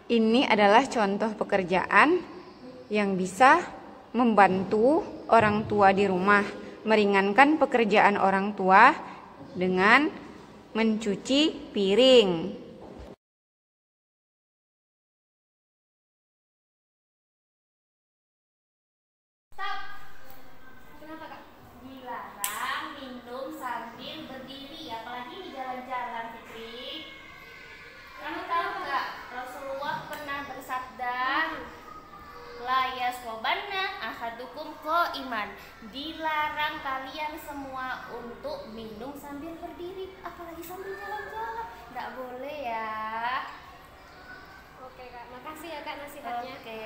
Ini adalah contoh pekerjaan yang bisa membantu orang tua di rumah, meringankan pekerjaan orang tua dengan mencuci piring. Stop. Kenapa Kak? Dilarang minum sambil berdiri, apalagi di jalan-jalan, Fitri. Kamu tahu nggak? Rasulullah pernah bersabda, la yasrobanna ahadukum qaiman. Dilarang kalian semua untuk minum sambil berdiri, apalagi sambil jalan-jalan. Nggak boleh ya. Oke Kak, makasih ya Kak nasihatnya. Oke.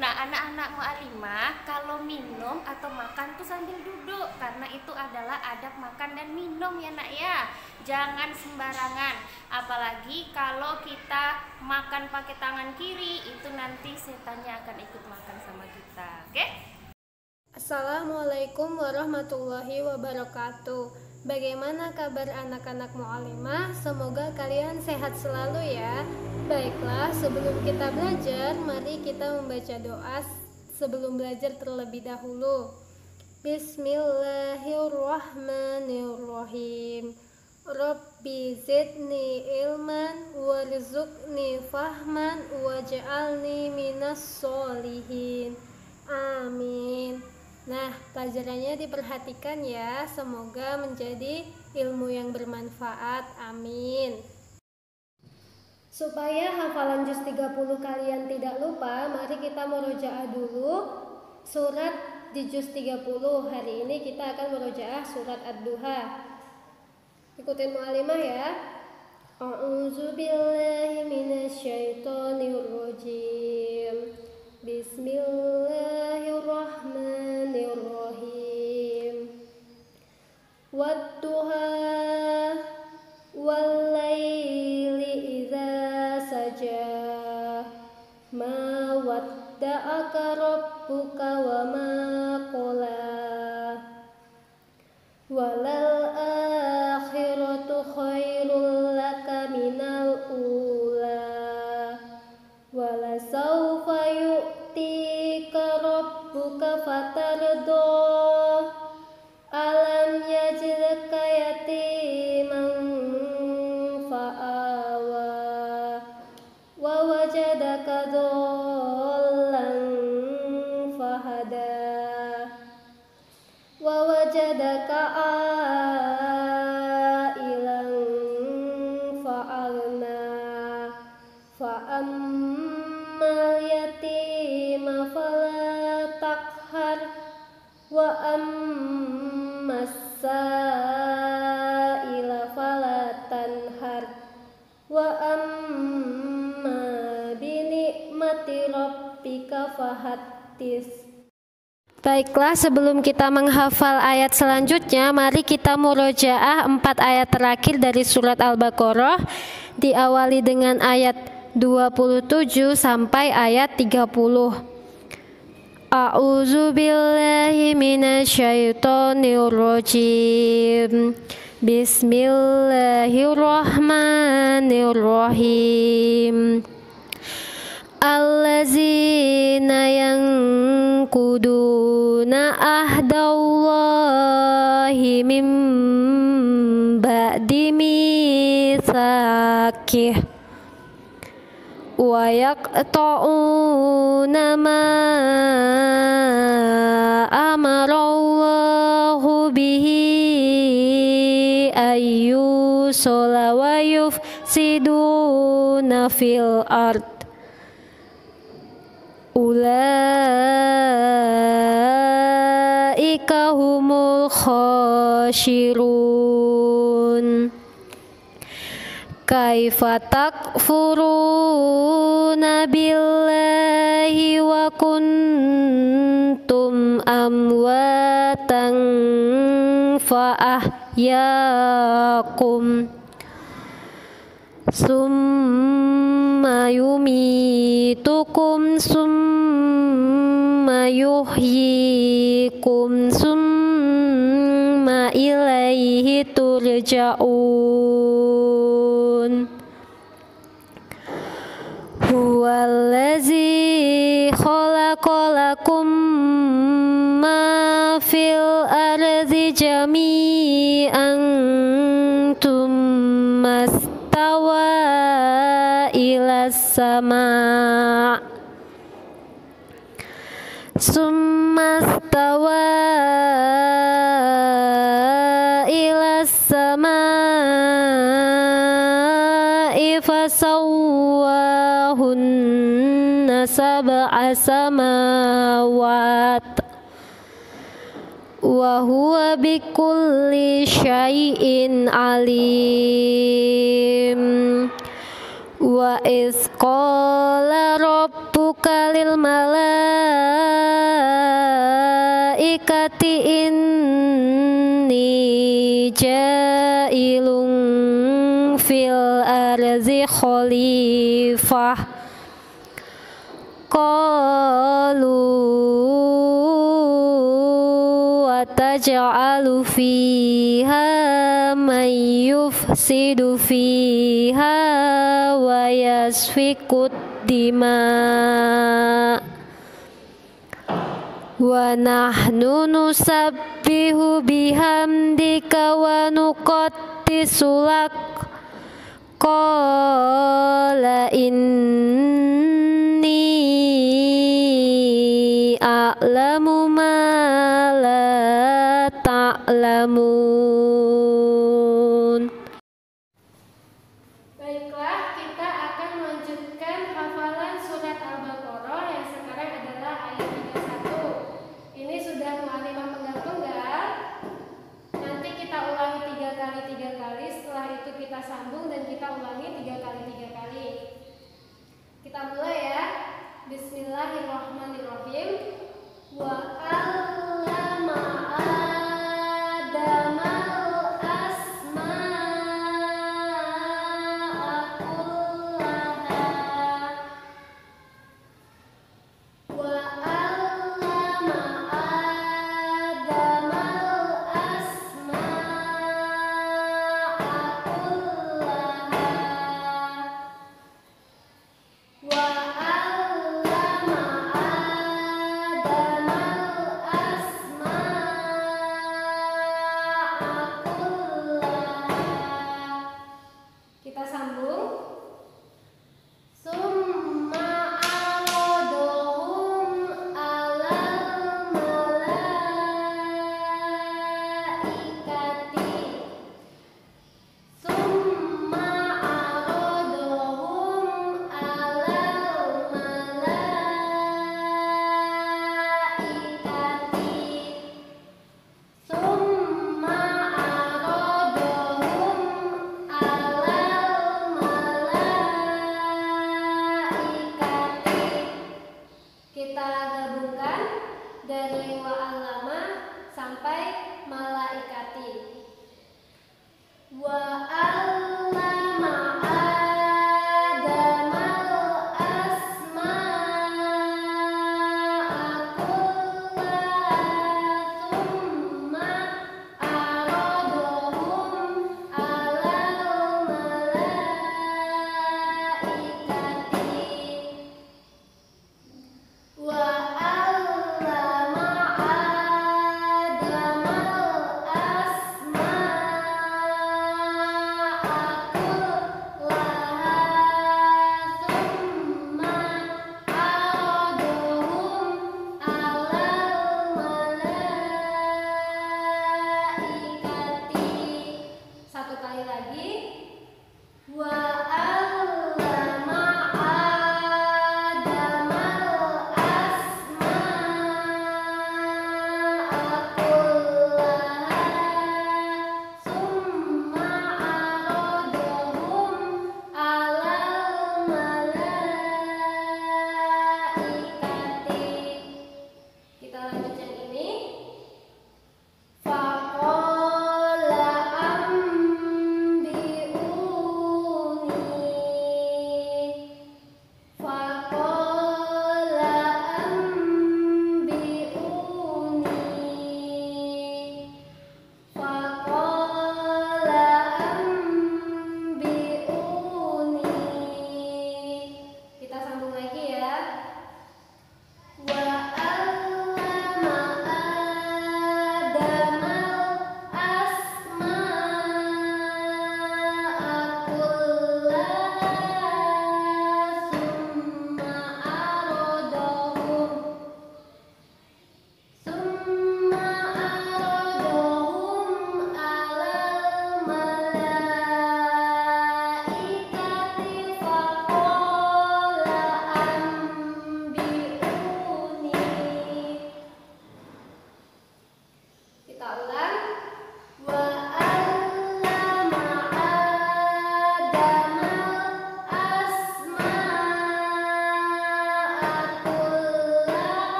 Nah, anak-anak mu'alimah kalau minum atau makan tuh sambil duduk, karena itu adalah adab makan dan minum ya nak ya. Jangan sembarangan, apalagi kalau kita makan pakai tangan kiri, itu nanti setannya akan ikut makan sama kita. Oke? Assalamualaikum warahmatullahi wabarakatuh. Bagaimana kabar anak-anak mu'alimah? Semoga kalian sehat selalu ya. Baiklah, sebelum kita belajar, mari kita membaca doa sebelum belajar terlebih dahulu. Bismillahirrahmanirrahim. Rabbi zidni ilman warzuqni fahman waj'alni minas solihin. Amin. Nah, pelajarannya diperhatikan ya, semoga menjadi ilmu yang bermanfaat. Amin. Supaya hafalan juz 30 kalian tidak lupa, mari kita murojaah dulu surat di juz 30. Hari ini kita akan murojaah surat Ad-Duha. Ikutin mu'alimah ya. A'udzu billahi minasyaitonir rajim. Bismillahirrahmanirrahim. Wadduha wal-laili idza saja. Ma wadda'aka rabbuka wa ma qala. Walal akhiratu khairul laka minal ula. Walasawfa yu'tika rabbuka fatardo. Alam yajidka yatiman fa'awa. Wa wajadaka dhallan fahada. Wa wajadaka ailan fa'agna. Fa'ammal yatima fala taqhar. Wa ammas sa'ila fala tanhar. Wa amma binikmati rabbika fahaddits. Baiklah, sebelum kita menghafal ayat selanjutnya, mari kita murojaah 4 ayat terakhir dari surat Al-Baqarah, diawali dengan ayat 27 sampai ayat 30. A'udzu billahi minasyaitonir rajim. Bismillahirrahmanirrahim. Allazina yanquduna ahdallahi min ba'di mitsaqih wa yaqta'una ma amarallahu bihi ayyusala wa yufsiduna fil ard. Ulaika humul khashirun. Kaifa takfuruna billahi wa kuntum amwatan fa ahyakum. Summa yumitukum summa yuhyikum summa ilaihi turja'un. السماء ثم استوى إلى السماء فسواهن سبع سماوات وهو بكل شيء عليم وإذ قال ربك للملائكة إني جائل في الأرض خليفة قالوا وتجعل فيها من يفسد فيها ويسفك الدماء ونحن نسبح بحمدك ونقدس لك قال إني أعلم ما لا تعلمون. Baiklah, kita akan melanjutkan hafalan surat Al-Baqarah yang sekarang adalah ayat 31. Ini sudah mu'allimah pegang-pegang. Nanti kita ulangi 3 kali, setelah itu kita sambung dan kita ulangi 3 kali. Kita mulai ya. Bismillahirrahmanirrahim. Wa allama Adamal asma'a kullaha wa allama Adamal asma'a kullaha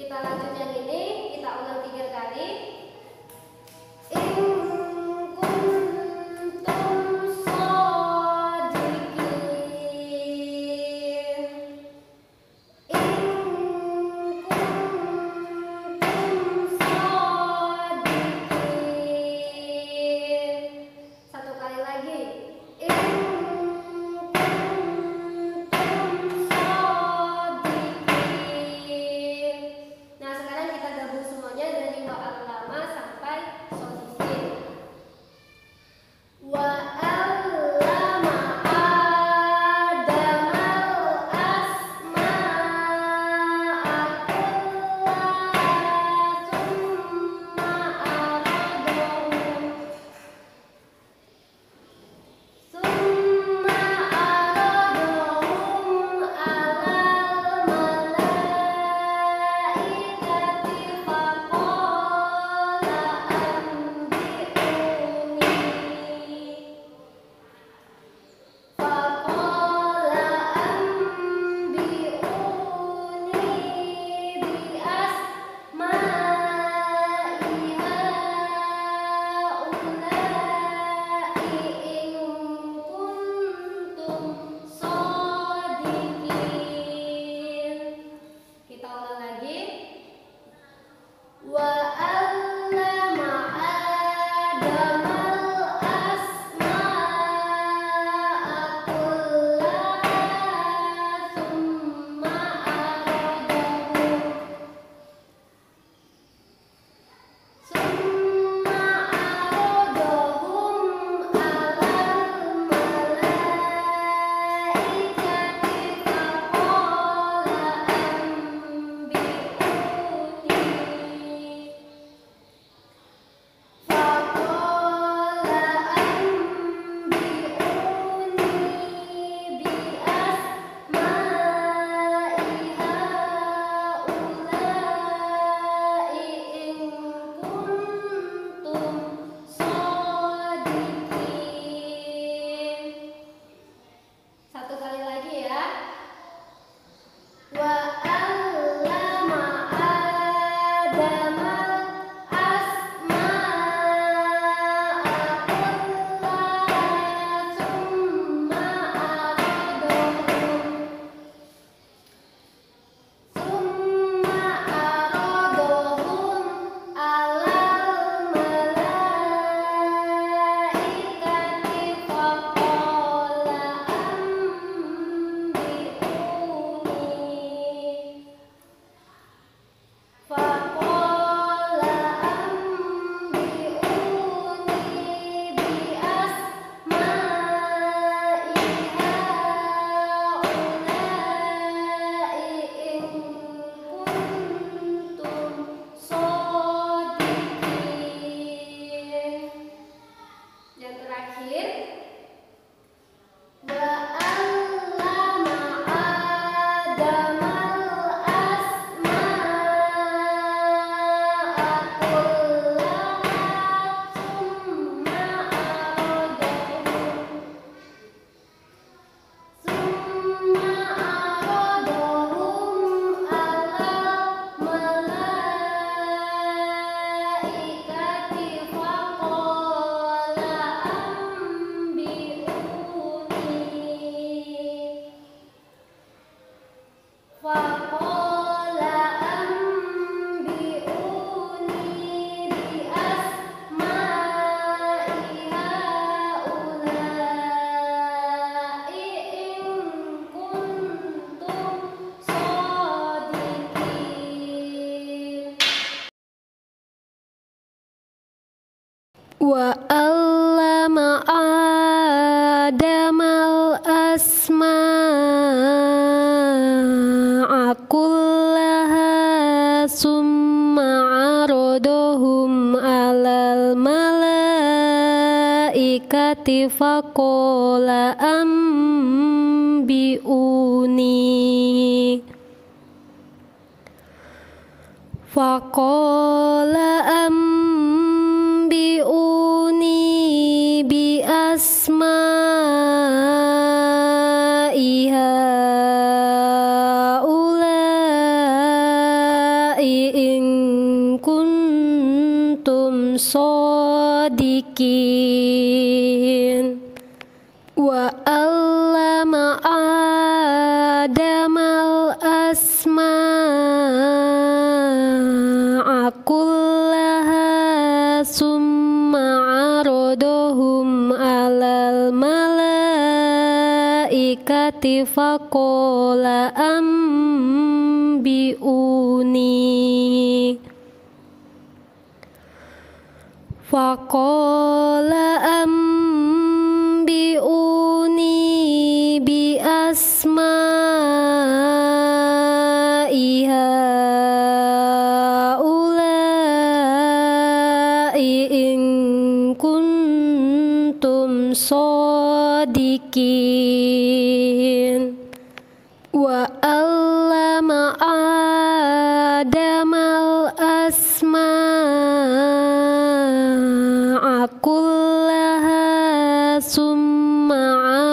Kita lanjut yang ini, kita ulang 3 kali. In kuntum shodiqin. In kuntum shodiqin. Satu kali lagi. In kuntum shodiqin. Nah, sekarang kita gabung semuanya dari wa'allama sampai shodiqin. Wa'allama Adamal asma'a kullaha thumma aradahum alal malaikati faqala Kita ulang lagi. Wa'allama Adamal asma'a kullaha thumma aradahum alal malaikati Satu kali lagi ya. Wa'allama Adamal asma'a kullaha thumma aradahum alal malaikati faqala yang terakhir, wa'allama Adamal asma'a kullaha thumma aradahum alal malaikati faqala anbi'uni bi asma'i haula'i in kuntum shodiqin. Wa'allama Adamal asma'a kullaha summa aradahum alal malaikati faqala anbi'uni bi asma'i haula'i in kuntum shadiqin. Wa 'allama Adamal asma'a kullaha summa 'aradahum 'alal malaikati faqala ambi'uni bi asma'i haula'i in kuntum shadiqin. Wa 'allama Adamal asma'a kullaha summa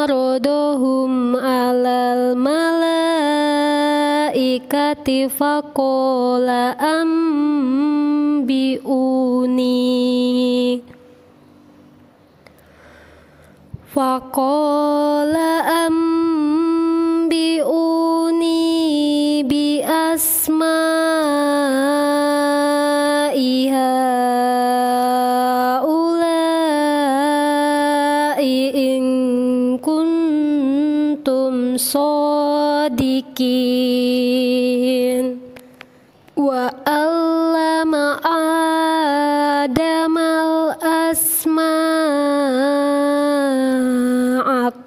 'aradahum 'alal malaikati faqala ambi'uni bi asma'i haula'i in kuntum shadiqin. Wa 'allama Adamal asma'a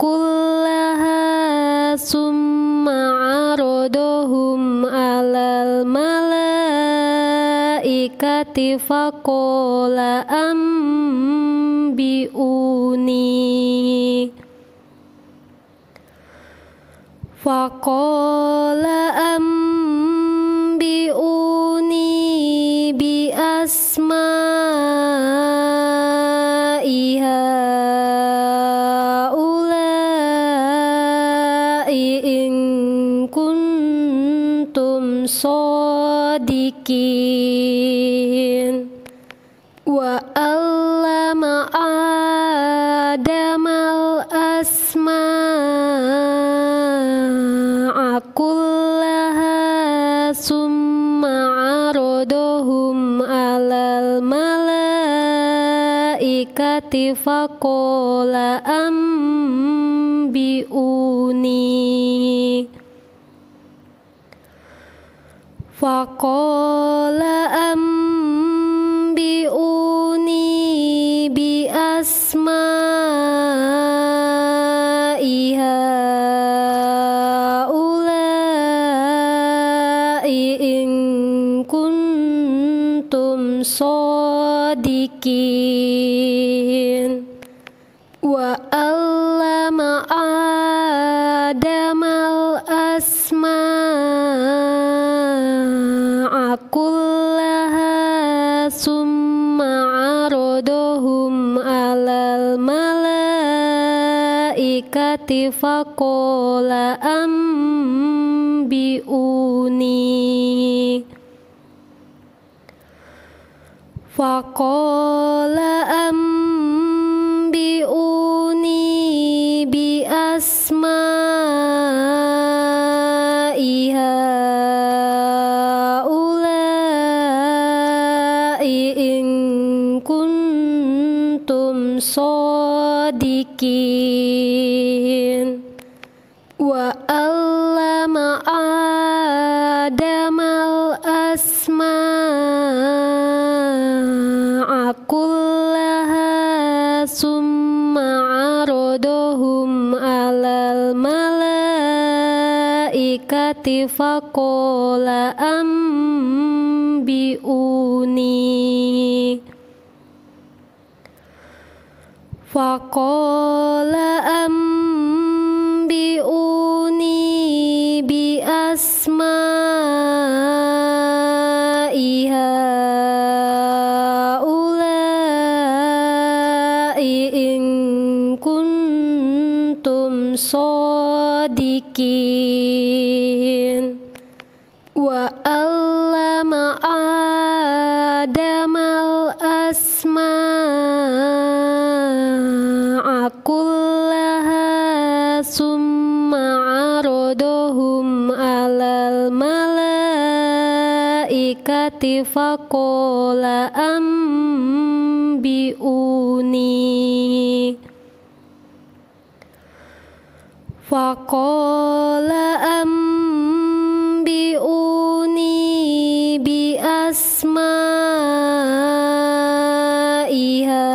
kullaha summa 'aradahum 'alal malaikati faqala ambi'uni bi asma'i haula'i in kuntum shadiqin. Wa 'allama Adamal asma'a kullaha summa 'aradahum 'alal malaikati faqala ambi'uni bi asma'i haula'i in kuntum shadiqin. Wa 'allama Adamal asma'a kullaha summa 'aradahum 'alal malaikati faqala ambi'uni bi asma'i haula'i in kuntum shadiqin. Wa 'allama Adamal asma'a kullaha summa 'aradahum 'alal malaikati faqala ambi'uni bi asma'i haula'i in kuntum shadiqin. Wa 'allama malaikati faqala ambiuni bi asma'i haula'i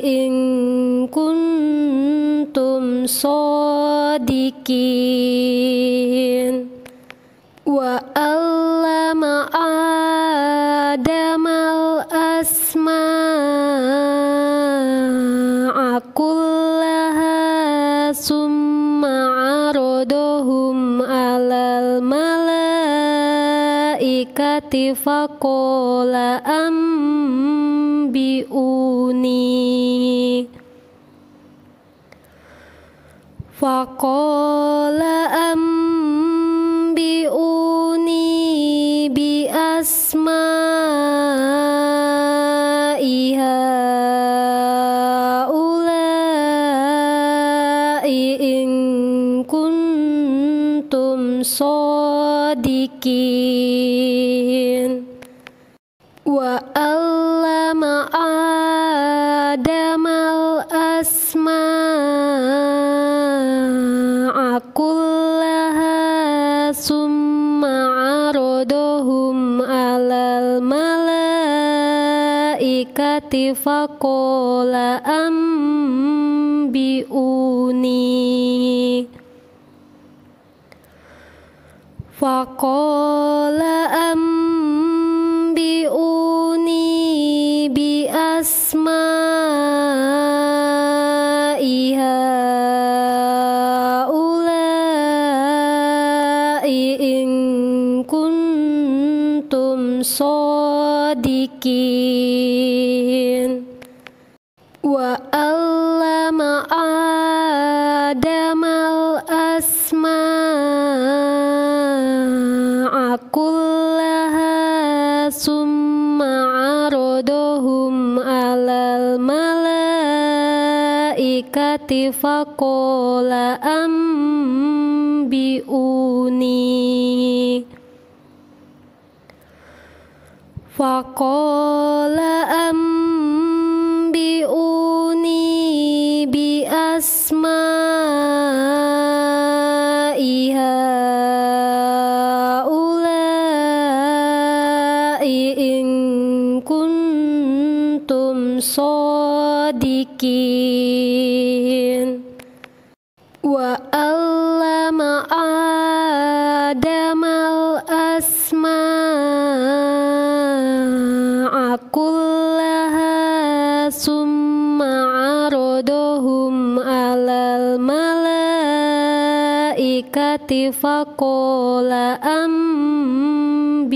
in kuntum shadiqin. Wa allama Adamal asma'a kullaha summa aradahum alal malaikati faqala ambiuni bi asma'i haula'i in kuntum shadiqin. Wa allama Adamal asma'a kullaha summa aradahum alal malaikati faqala ambiuni bi asma'i haula'i in kuntum shadiqin. Wa allama Adamal asma'a kullaha summa aradahum alal malaikati faqala ambiuni bi asma'i haula'i in kuntum shadiqin. Wa allama Adamal asma'a kullaha summa aradahum alal malaikati faqala ambiuni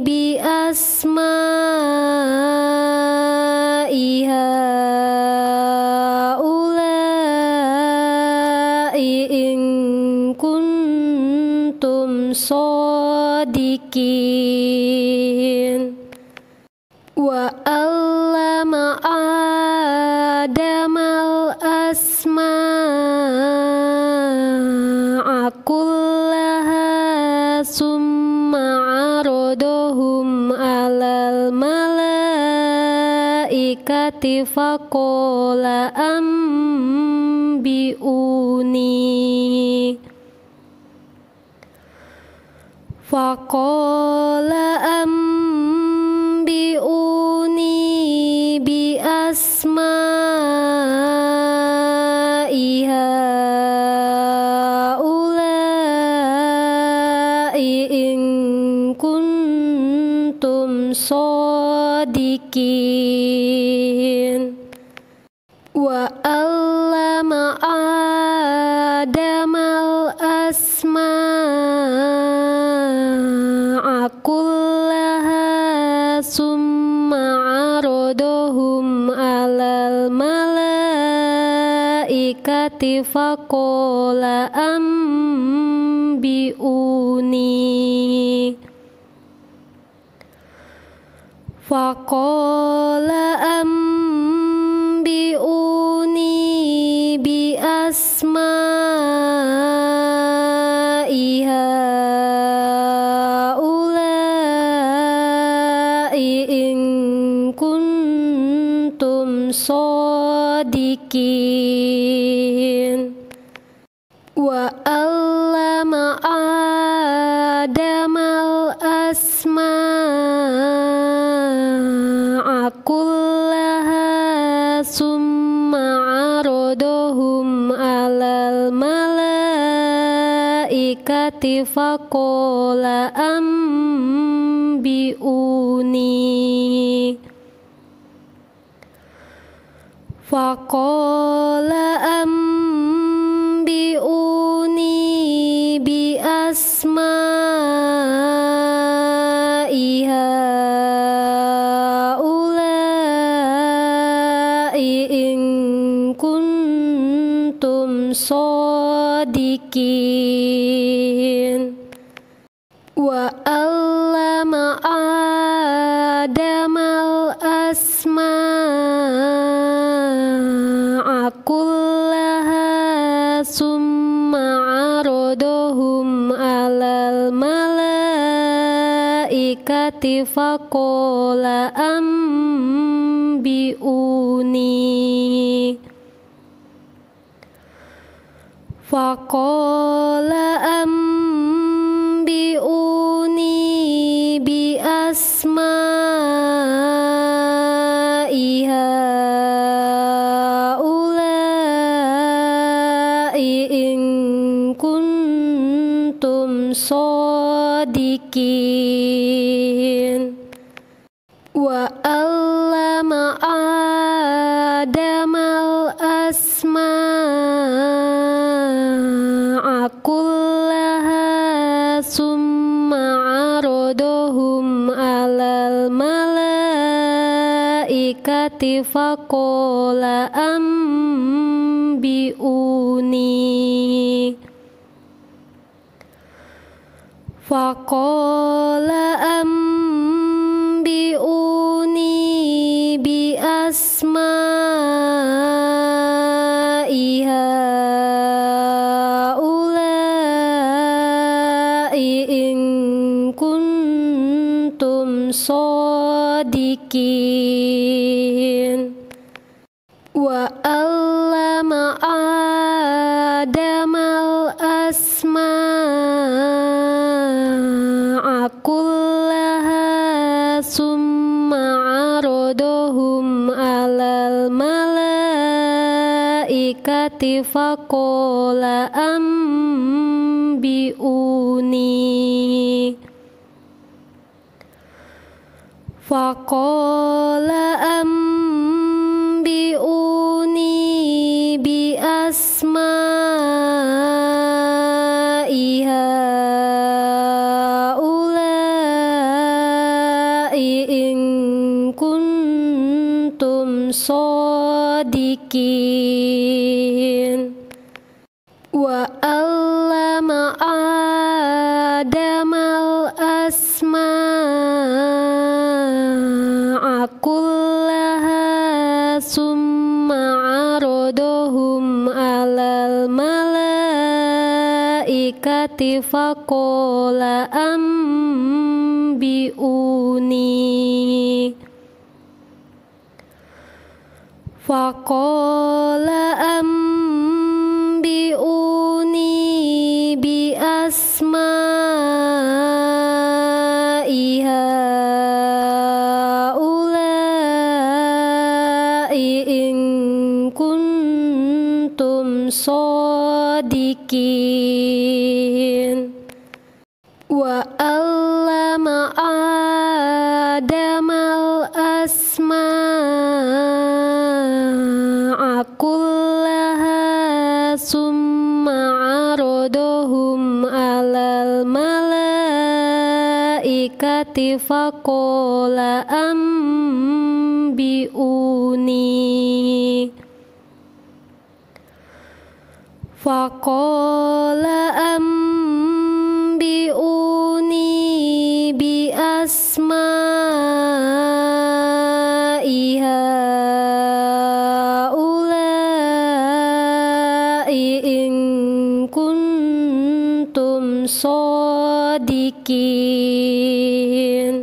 bi asma'i haula'i in kuntum shadiqin. Wa allama Adamal asma'a kullaha summa aradahum alal malaikati faqala ambiuni bi asma'i haula'i in kuntum shadiqin. Wa allama Adamal asma'a kullaha summa aradahum alal malaikati faqala ambiuni Faqala ambi'uni bi asma'i haula'i in kuntum shadiqin. Wa allama Adamal asma'a kullaha summa aradahum alal malaikati faqala ambi'uni bi asma'i haula'i in kuntum shadiqin. Wa allama Adamal asma'a kullaha summa aradahum alal malaikati faqala ambi'uni bi asma'i haula'i in kuntum shadiqin. Wa allama Adamal asma'a kullaha summa aradahum alal malaikati faqala ambi'uni bi asma'i haula'i in kuntum shadiqin. Wa allama Adamal asma'a kullaha summa aradahum alal malaikati faqala ambi'uni bi asma'i haula'i in kuntum shadiqin. Wa allama Adamal asma'a kullaha summa aradahum alal malaikati faqala ambi'uni bi asma'i haula'i in kuntum shadiqin. Wa allama Adamal asma'a kullaha summa aradahum alal malaikati faqala ambi'uni bi asma'i sadiqin.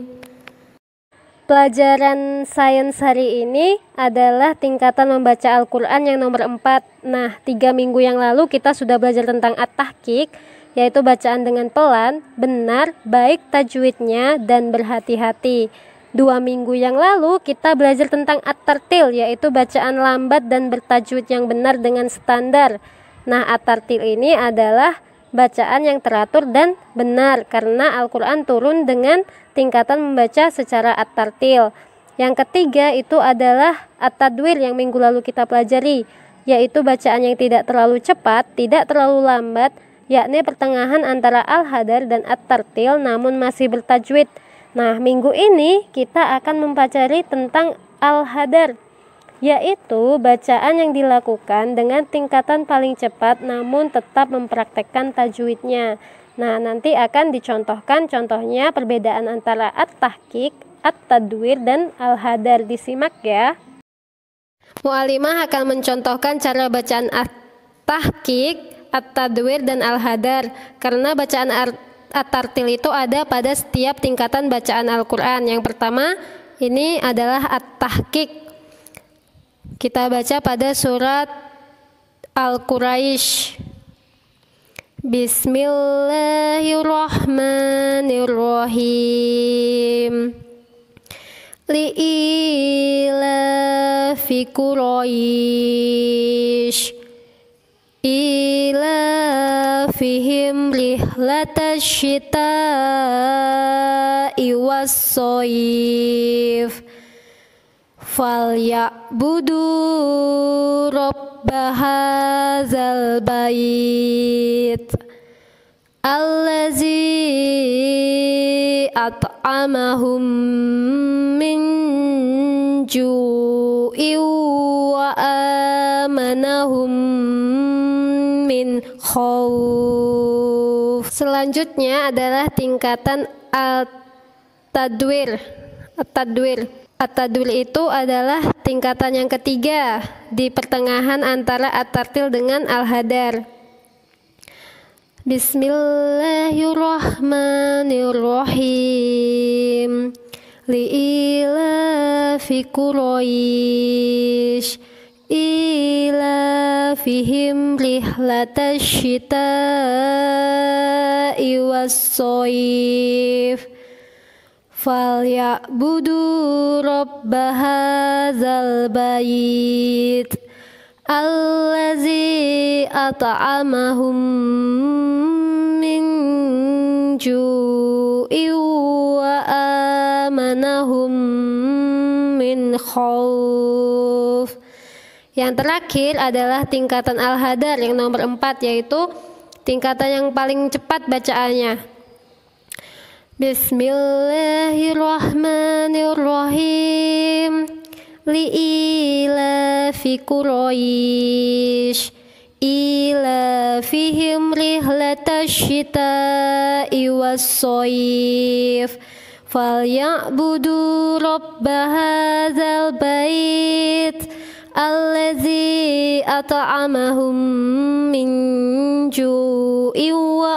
Pelajaran sains hari ini adalah tingkatan membaca Al-Quran yang nomor 4. Nah, 3 minggu yang lalu kita sudah belajar tentang at-tahqiq, yaitu bacaan dengan pelan, benar, baik tajwidnya, dan berhati-hati. 2 minggu yang lalu kita belajar tentang at-tartil, yaitu bacaan lambat dan bertajwid yang benar dengan standar. Nah, at-tartil ini adalah bacaan yang teratur dan benar karena Al-Quran turun dengan tingkatan membaca secara at-tartil. Yang ketiga itu adalah at-tadwir yang minggu lalu kita pelajari, yaitu bacaan yang tidak terlalu cepat, tidak terlalu lambat, yakni pertengahan antara al-hadar dan at-tartil namun masih bertajwid. Nah, minggu ini kita akan mempelajari tentang al-hadar, yaitu bacaan yang dilakukan dengan tingkatan paling cepat namun tetap mempraktekkan tajwidnya. Nah, nanti akan dicontohkan contohnya perbedaan antara at-tahqiq, at-tadwir, dan al-hadar. Disimak ya. Mu'alimah akan mencontohkan cara bacaan at-tahqiq, at-tadwir, dan al-hadar. Karena bacaan at-tartil itu ada pada setiap tingkatan bacaan Al-Quran. Yang pertama ini adalah at-tahqiq. Kita baca pada surat Al-Quraisy. Bismillahirrahmanirrahim. Li'ilafi Quraisy ilafihim rihlatash syita'i was-shayf falyabudu rabba hadzal bait allazi at'amahum min ju'in wa amanahum min khauf. Selanjutnya adalah tingkatan at-tadwir. At-tadwir itu adalah tingkatan yang ketiga di pertengahan antara at-tartil dengan al-hadar. Bismillahirrahmanirrahim. Li'ilafi Quraisy ilafihim rihlatash syita'i was-shayf falyabudu rabba hadzal bait allazi at'amahum min ju'in wa amanahum min khauf. Yang terakhir adalah tingkatan al-hadar yang nomor 4, yaitu tingkatan yang paling cepat bacaannya. Bismillahirrahmanirrahim. Li'ilafi Quraisy ilafihim rihlatash syita'i was-shayf falyabudu rabba hadzal bait allazi at'amahum min ju'in wa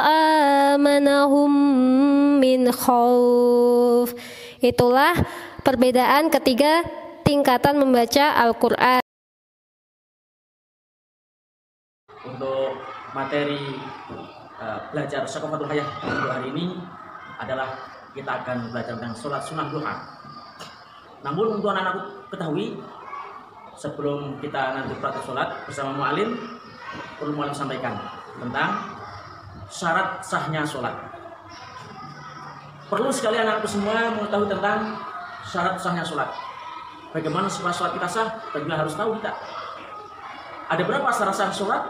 amanahum min khauf. Itulah perbedaan ketiga tingkatan membaca Al-Quran. Untuk materi belajar Syaqafatul Hayah untuk hari ini adalah kita akan belajar tentang sholat sunnah duha. Namun untuk anak-anakku ketahui, sebelum kita nanti praktek sholat bersama mu'alim, perlu mu'alim sampaikan tentang syarat sahnya sholat. Perlu sekali anak-anakku semua mengetahui tentang syarat sahnya sholat. Bagaimana supaya sholat kita sah? Bagaimana harus tahu kita. Ada berapa syarat sah sholat?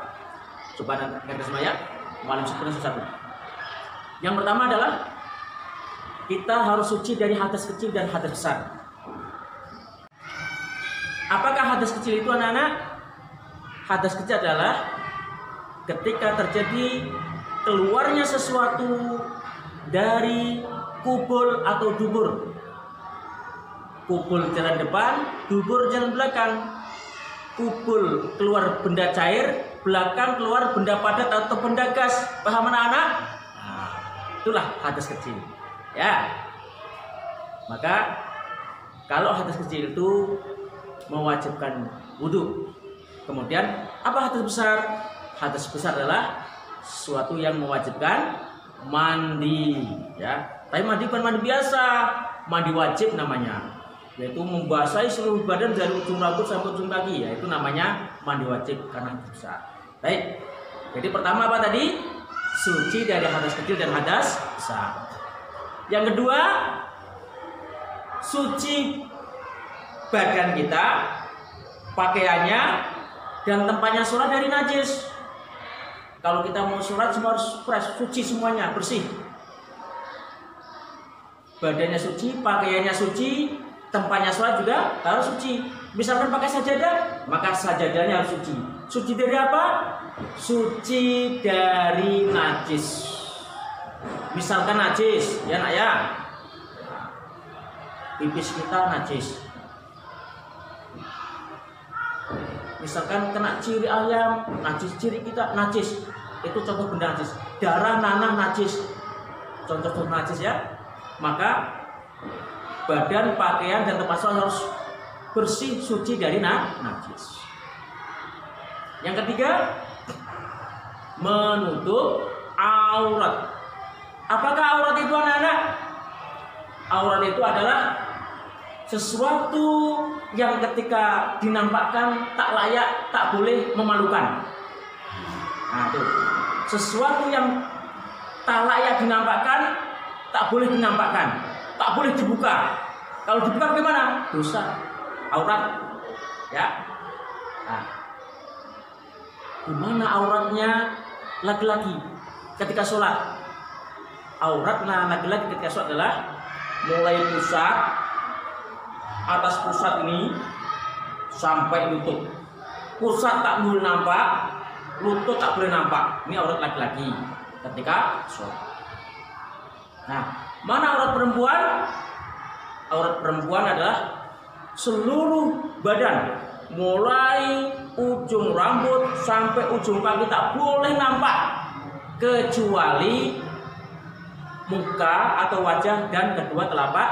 Coba nanti semuanya mu'alim sebutkan satu. Yang pertama adalah kita harus suci dari hadas kecil dan hadas besar. Apakah hadas kecil itu anak-anak? Hadas kecil adalah ketika terjadi keluarnya sesuatu dari kubul atau dubur. Kubul jalan depan, dubur jalan belakang. Kubul keluar benda cair, belakang keluar benda padat atau benda gas. Paham anak-anak? Nah, itulah hadas kecil. Ya. Maka kalau hadas kecil itu mewajibkan wudhu. Kemudian apa hadas besar? Hadas besar adalah sesuatu yang mewajibkan mandi, ya. Tapi mandi bukan mandi biasa, mandi wajib namanya, yaitu membasahi seluruh badan dari ujung rambut sampai ujung kaki, ya itu namanya mandi wajib karena hadas besar. Baik. Jadi pertama apa tadi? Suci dari hadas kecil dan hadas besar. Yang kedua, suci badan kita, pakaiannya, dan tempatnya sholat dari najis. Kalau kita mau sholat semua harus fresh, suci semuanya, bersih. Badannya suci, pakaiannya suci, tempatnya sholat juga harus suci. Misalkan pakai sajadah, maka sajadahnya harus suci. Suci dari apa? Suci dari najis. Misalkan najis, ya nak ya, pipis kita najis. Misalkan kena ciri ayam, najis, ciri kita najis. Itu contoh benda najis. Darah nanah najis. Contoh najis ya. Maka badan, pakaian, dan tempat sholat harus bersih, suci dari najis. Yang ketiga, menutup aurat. Apakah aurat itu anak-anak? Aurat itu adalah sesuatu yang ketika dinampakkan tak layak, tak boleh, memalukan. Nah itu sesuatu yang tak layak dinampakkan, tak boleh dinampakkan, tak boleh dibuka. Kalau dibuka bagaimana? Dosa. Aurat, ya. Nah, gimana auratnya laki-laki ketika sholat? Auratnya laki-laki ketika sholat adalah mulai pusat, atas pusat ini sampai lutut. Pusat tak boleh nampak, lutut tak boleh nampak. Ini aurat laki-laki ketika sholat. Nah, mana aurat perempuan? Aurat perempuan adalah seluruh badan, mulai ujung rambut sampai ujung kaki tak boleh nampak, kecuali muka atau wajah dan kedua telapak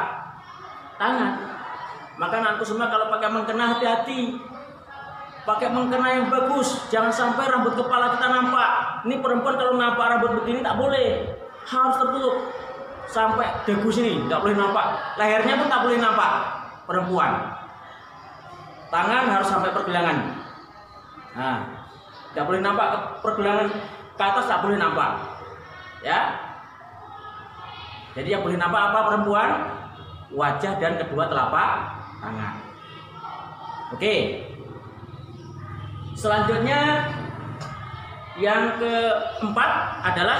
tangan. Maka nanti semua kalau pakai mengkena hati-hati, pakai mengkena yang bagus, jangan sampai rambut kepala kita nampak. Ini perempuan kalau nampak rambut begini tak boleh, harus tertutup sampai dagu sini, tak boleh nampak. Lehernya pun tak boleh nampak perempuan. Tangan harus sampai pergelangan. Nah, tak boleh nampak pergelangan ke atas, tak boleh nampak. Ya. Jadi yang boleh nampak apa perempuan? Wajah dan kedua telapak tangan. Oke. Selanjutnya yang keempat adalah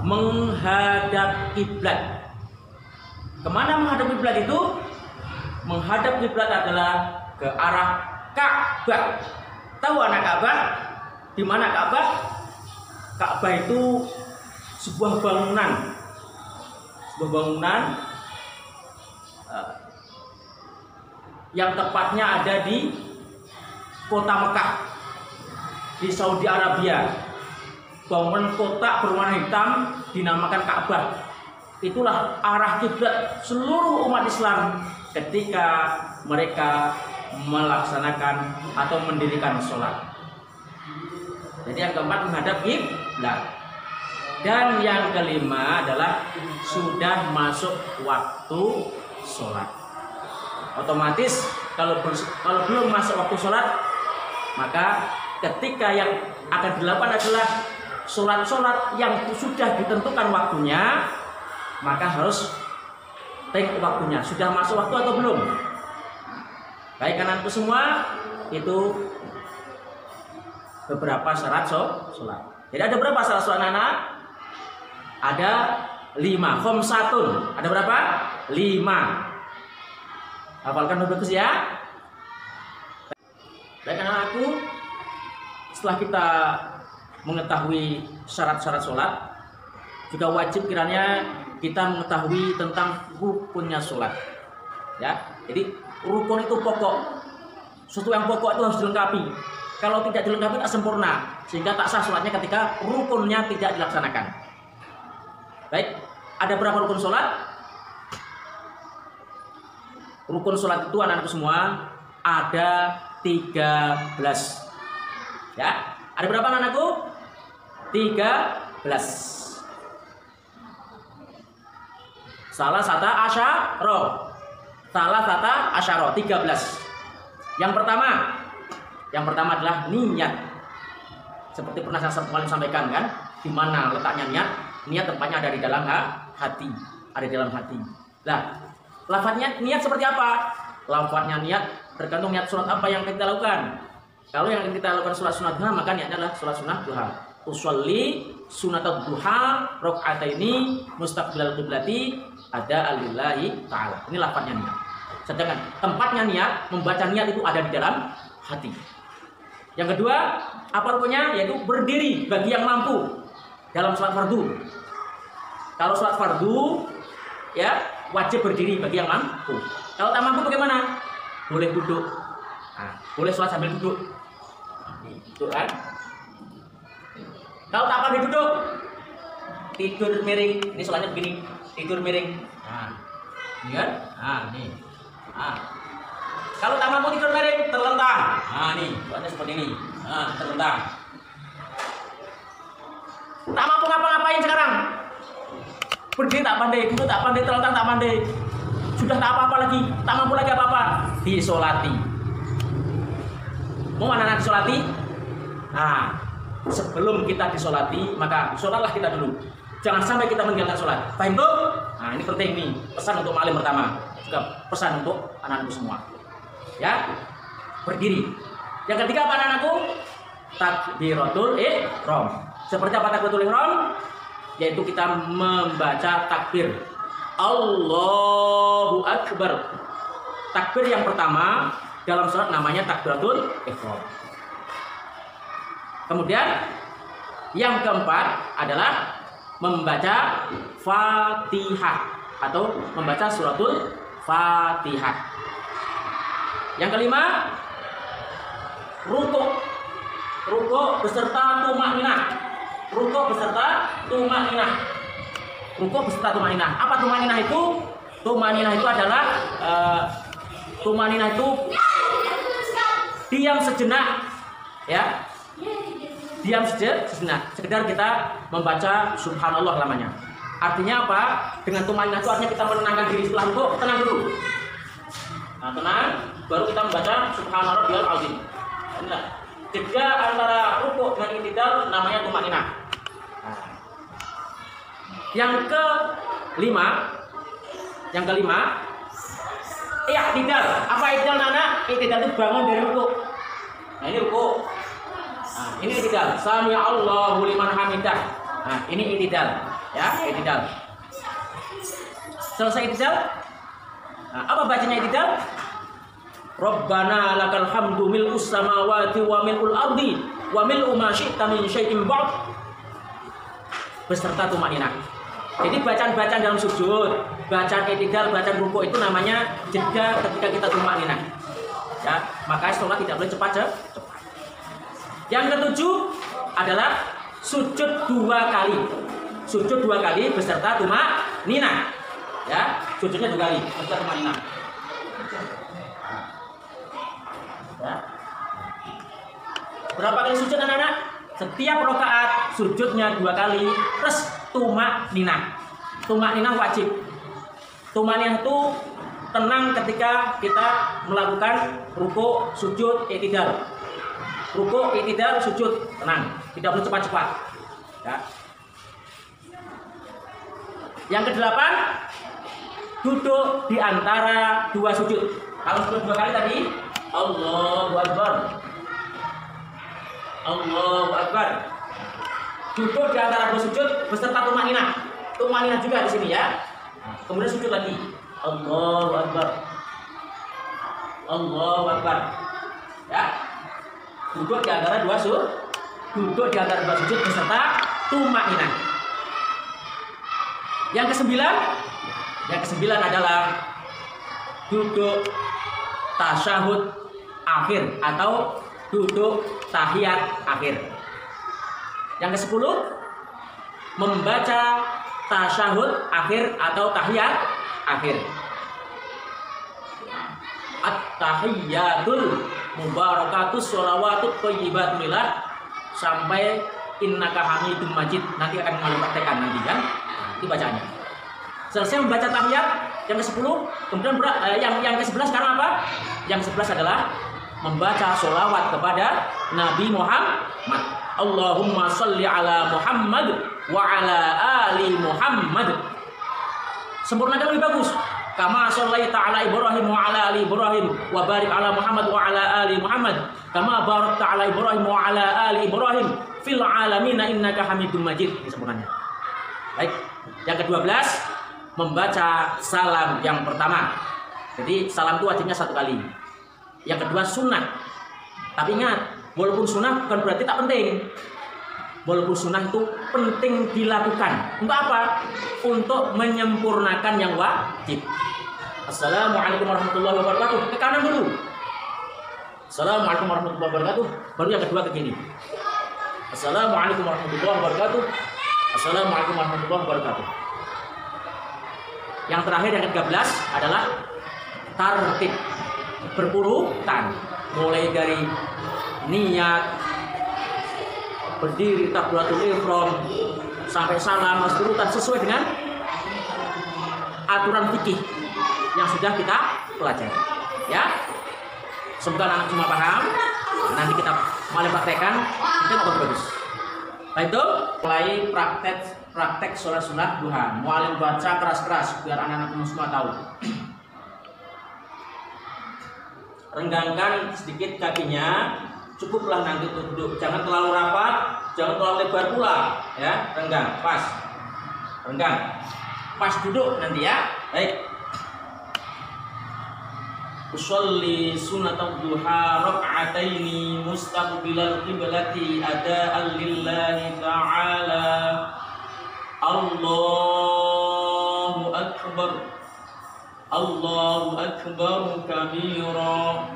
menghadap kiblat. Kemana menghadap kiblat itu? Menghadap kiblat adalah ke arah Ka'bah. Tahu anak Ka'bah? Di mana Ka'bah? Ka'bah itu sebuah bangunan. Sebuah bangunan yang tepatnya ada di kota Mekah, di Saudi Arabia. Bangunan kotak berwarna hitam dinamakan Ka'bah. Itulah arah kiblat seluruh umat Islam ketika mereka melaksanakan atau mendirikan sholat. Jadi yang keempat menghadap kiblat. Dan yang kelima adalah sudah masuk waktu sholat. Otomatis kalau belum masuk waktu sholat, maka ketika yang akan dilakukan adalah sholat-sholat yang sudah ditentukan waktunya, maka harus tengok waktunya, sudah masuk waktu atau belum. Baik kananku semua, itu beberapa syarat sholat. Jadi ada berapa syarat sholat anak? Ada 5, khomsatun. Ada berapa? 5. Hafalkan bagus ya. Baik anak-anakku, setelah kita mengetahui syarat-syarat sholat, juga wajib kiranya kita mengetahui tentang rukunnya sholat. Ya, jadi rukun itu pokok. Sesuatu yang pokok itu harus dilengkapi. Kalau tidak dilengkapi tak sempurna, sehingga tak sah sholatnya ketika rukunnya tidak dilaksanakan. Baik, ada berapa rukun sholat? Rukun sholat itu anak-anakku semua ada 13. Ya, ada berapa anak-anakku? 13. Salah satu asyara. 13. Yang pertama adalah niat. Seperti pernah saya sampaikan kan, di mana letaknya niat? Niat tempatnya ada di dalam hati, ada di dalam hati. Nah, lafadznya niat seperti apa? Lafadznya niat tergantung niat sholat apa yang kita lakukan. Kalau yang kita lakukan sholat sunat duha, maka niatnya adalah sholat sunat duha. Usolli sunatul duha rakaataini mustaqbilal qiblati ada alillahi ta'ala. Ini lafadznya niat. Sedangkan tempatnya niat, membaca niat itu ada di dalam hati. Yang kedua, apa rukunnya? Yaitu berdiri bagi yang mampu dalam sholat fardu. Kalau sholat fardu, ya wajib berdiri bagi yang mampu. Kalau tak mampu bagaimana? Boleh duduk. Nah, boleh sholat sambil duduk. Gitu kan? Kalau tak pandai duduk, tidur miring. Ini sholatnya begini, tidur miring. Nah, ini kan? Nah, ini. Nah. Kalau tak mampu tidur miring, terlentang. Nah, nih, sholatnya seperti ini. Nah, terlentang. Tak mampu ngapa-ngapain sekarang? Berdiri tak pandai, duduk tak pandai, terlentang tak pandai. Sudah tak apa-apa lagi, tak mampu lagi apa-apa. Disolati. Mau anak-anak disolati? Nah, sebelum kita disolati, maka sholatlah kita dulu. Jangan sampai kita meninggalkan sholat. Paham tuh? Nah, ini penting nih. Pesan untuk malim pertama. Juga pesan untuk anak-anakku semua. Ya, berdiri. Yang ketiga apa anak-anakku? Takbiratul ihram. Seperti apa takbiratul ihram? Yaitu kita membaca takbir. Allahu Akbar. Takbir yang pertama dalam sholat namanya takbiratul ihram. Kemudian yang keempat adalah membaca Fatihah atau membaca suratul Fatihah. Yang kelima, rukuk beserta tumakninah. Rukuk beserta tumakninah. Rukuk beserta tumakninah. Apa tumakninah itu? Tumakninah itu adalah tumakninah itu diam sejenak, ya. Diam sejenak, sekedar kita membaca subhanallah lamanya. Artinya apa? Dengan tumakninah itu artinya kita menenangkan diri setelah rukuk, tenang dulu. Nah, tenang, baru kita membaca subhanarabbiyal azim. Nah, jeda antara rukuk dengan i'tidal namanya tumakninah. Nah. Yang kelima, i'tidal. Apa i'tidal, anak? I'tidal itu bangun dari rukuk. Nah, ini rukuk. Nah, ini i'tidal. Sami Allahu liman hamidah. Nah, ini i'tidal, ya, i'tidal. Selesai i'tidal. Nah, apa bacanya i'tidal? Rabbana lakal hamdu mil'us samawati wa mil'ul ardi wa mil'u ma syi'ta min syai'in ba'd. Beserta tumakninah. Jadi bacaan-bacaan dalam sujud, bacaan i'tidal, bacaan rukuk itu namanya jeda ketika kita tumakninah. Ya, makanya sholat tidak boleh cepat. Yang ketujuh adalah sujud 2 kali. Sujud 2 kali beserta tumakninah. Ya, sujudnya 2 kali beserta tumakninah. Ya. Berapa kali sujud anak-anak? Setiap rakaat sujudnya 2 kali plus tumakninah. Tumakninah wajib. Tumakninah itu tenang ketika kita melakukan rukuk, sujud, i'tidal. Rukuk, i'tidal, sujud, tenang, tidak perlu cepat-cepat. Ya. Yang ke-8, duduk di antara 2 sujud. Kalau sujud 2 kali tadi, Allahu Akbar. Allahu Akbar. Duduk di antara 2 sujud beserta tumakninah. Tumakninah juga di sini ya. Kemudian sujud lagi. Allahu Akbar. Allahu Akbar. Ya. Duduk di antara 2 sujud. Duduk di antara 2 sujud beserta tumakninah. Yang ke-9 adalah duduk tasyahud akhir atau duduk tahiyat akhir. Yang ke-10 membaca tasyahud akhir atau tahiyat akhir. At-tahiyyatul mubarakatus sholawatut thayyibatulillah sampai innaka hamidum majid. Nanti akan kami praktekkan nanti kan. Itu bacaannya. Selesai membaca tahiyat yang ke-10, kemudian yang ke-11 sekarang apa? Yang ke-11 adalah membaca sholawat kepada Nabi Muhammad. Allahumma sholli ala Muhammad wa ala ali Muhammad. Sempurnakan lebih bagus. Kama shallaita ala Ibrahim wa ala ali Ibrahim wa barik ala Muhammad wa ala ali Muhammad. Kama barakta ala Ibrahim wa ala ali Ibrahim fil alamin innaka Hamidum Majid. Disempurnakannya. Baik. Yang ke-12 membaca salam yang pertama. Jadi salam itu wajibnya 1 kali. Yang kedua sunnah. Tapi ingat, walaupun sunnah bukan berarti tak penting. Walaupun sunnah itu penting dilakukan. Untuk apa? Untuk menyempurnakan yang wajib. Assalamualaikum warahmatullahi wabarakatuh. Ke kanan dulu. Assalamualaikum warahmatullahi wabarakatuh. Baru yang kedua ke kiri. Assalamualaikum warahmatullahi wabarakatuh. Assalamualaikum warahmatullahi wabarakatuh. Yang terakhir yang ke-13 adalah tartib berurutan, mulai dari niat, berdiri, takbiratul ihram sampai salam, harus berurutan sesuai dengan aturan fikih yang sudah kita pelajari. Ya, semoga anak semua paham. Nanti kita mulai praktekkan, itu akan bagus. Baik itu, mulai praktek sholat sunnah duha. Mualim baca keras-keras biar anak-anak semua tahu. Renggangkan sedikit kakinya, cukuplah nanti untuk duduk. Jangan terlalu rapat, jangan terlalu lebar pula, ya. Renggang, pas. Renggang, pas duduk nanti ya. Baik. Usolli sunatul duha rak'ataini mustaqbilal qiblati ada'an lillahi ta'ala. Allahu akbar. Allahu akbar kabira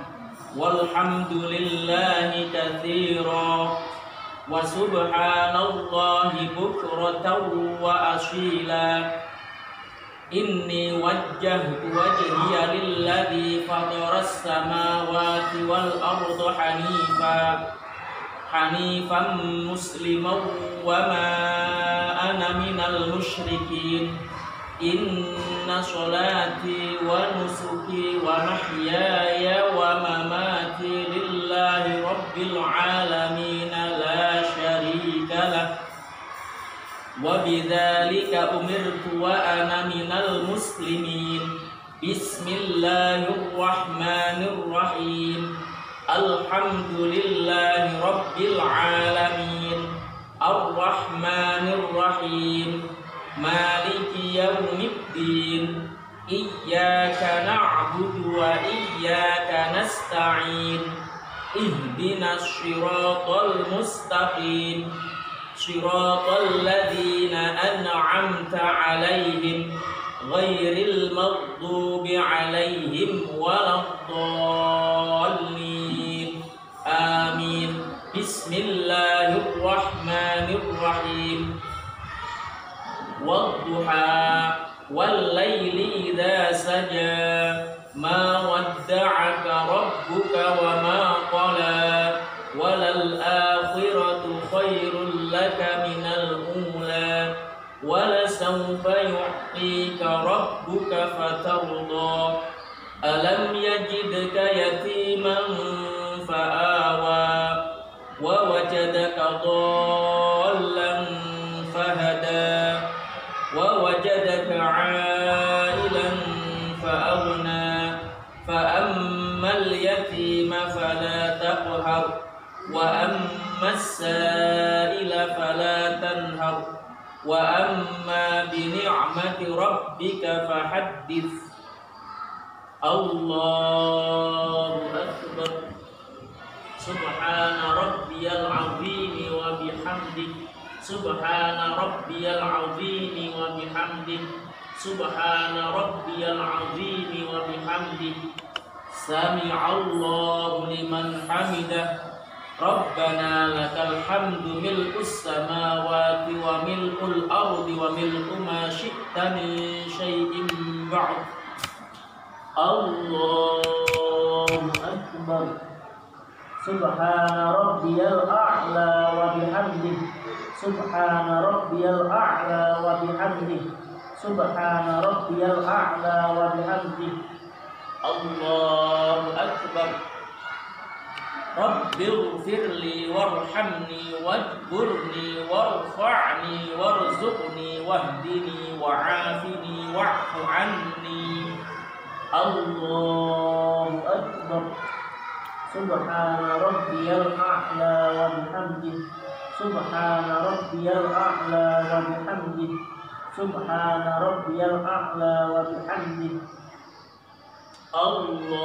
walhamdulillahi katsira wa subhanallahi bukratan wa asila. Inni wajjahtu wajhiya lilladzi fataras samawati wal arda hanifan musliman wa ma ana minal musyrikin. Inna sholati wa nusuki wa mahyaya wa mamati lillahi rabbil alamin la syarika lah. Wa bidzalika umirtu wa ana minal muslimin. Bismillahirrahmanirrahim. Alhamdulillahi rabbil alamin. Ar-Rahmanir-Rahim. Maliki yaumiddin. Iyyaka na'budu wa iyyaka nasta'in. Ihdinas siratal mustaqim. Siratal ladzina an'amta 'alaihim ghairil maghdubi 'alaihim waladdallin. Amin. Bismillahirrahmanirrahim. Wadduha wal-laili idza saja ma wadda'aka rabbuka wa ma qala walal akhiratu khairul laka minal ula wala sawfa yu'tika rabbuka fatarda. Alam yajidka yatiman fa'awa wa wajadaka dhallan fahada wa wajadaka 'ailan fa'aghna fa ammal yatima fala taqhar wa ammas sa'ila fala tanhar wa amma bi ni'mati rabbika fahaddits. Allahu akbar. Subhana rabbiyal azim wa bihamdihi. Subhana rabbiyal azim wa bihamdihi. Subhana rabbiyal azim wa bihamdihi. Sami'allahu liman hamidah. Rabbana lakal hamdu mil'us samawati wa mil'ul ardi wa mil'u ma syi'ta min syai'in ba'd. Allahu akbar. Subhana rabbiyal a'la wa bihamdihi. Subhana rabbiyal a'la wa bihamdihi. Subhana rabbiyal a'la wa bihamdihi. Allahu akbar. Rabbighfirli warhamni wajburni warfa'ni warzuqni wahdini wa'afini wa'fu anni. Allahu akbar. Subhana rabbiyal a'la wa bihamdihi. Subhana rabbiyal a'la wa bihamdihi. Subhana rabbiyal a'la wa bihamdihi. Allahu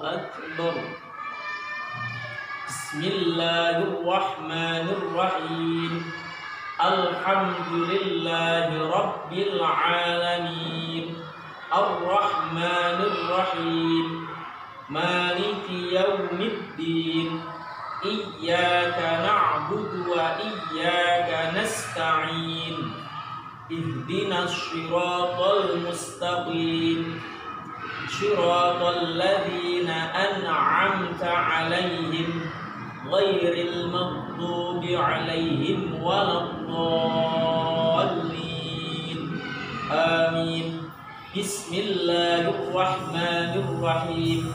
akbar. Bismillahirrahmanirrahim. Alhamdulillahi rabbil alamin. Ar-Rahmanir-Rahim. Maliki yaumiddin. Iyyaka na'budu wa iyyaka nasta'in. Ihdinas shiratal mustaqim. Shiratal ladzina an'amta 'alaihim ghairil maghdubi 'alaihim waladdallin. Amin. Bismillahirrahmanirrahim.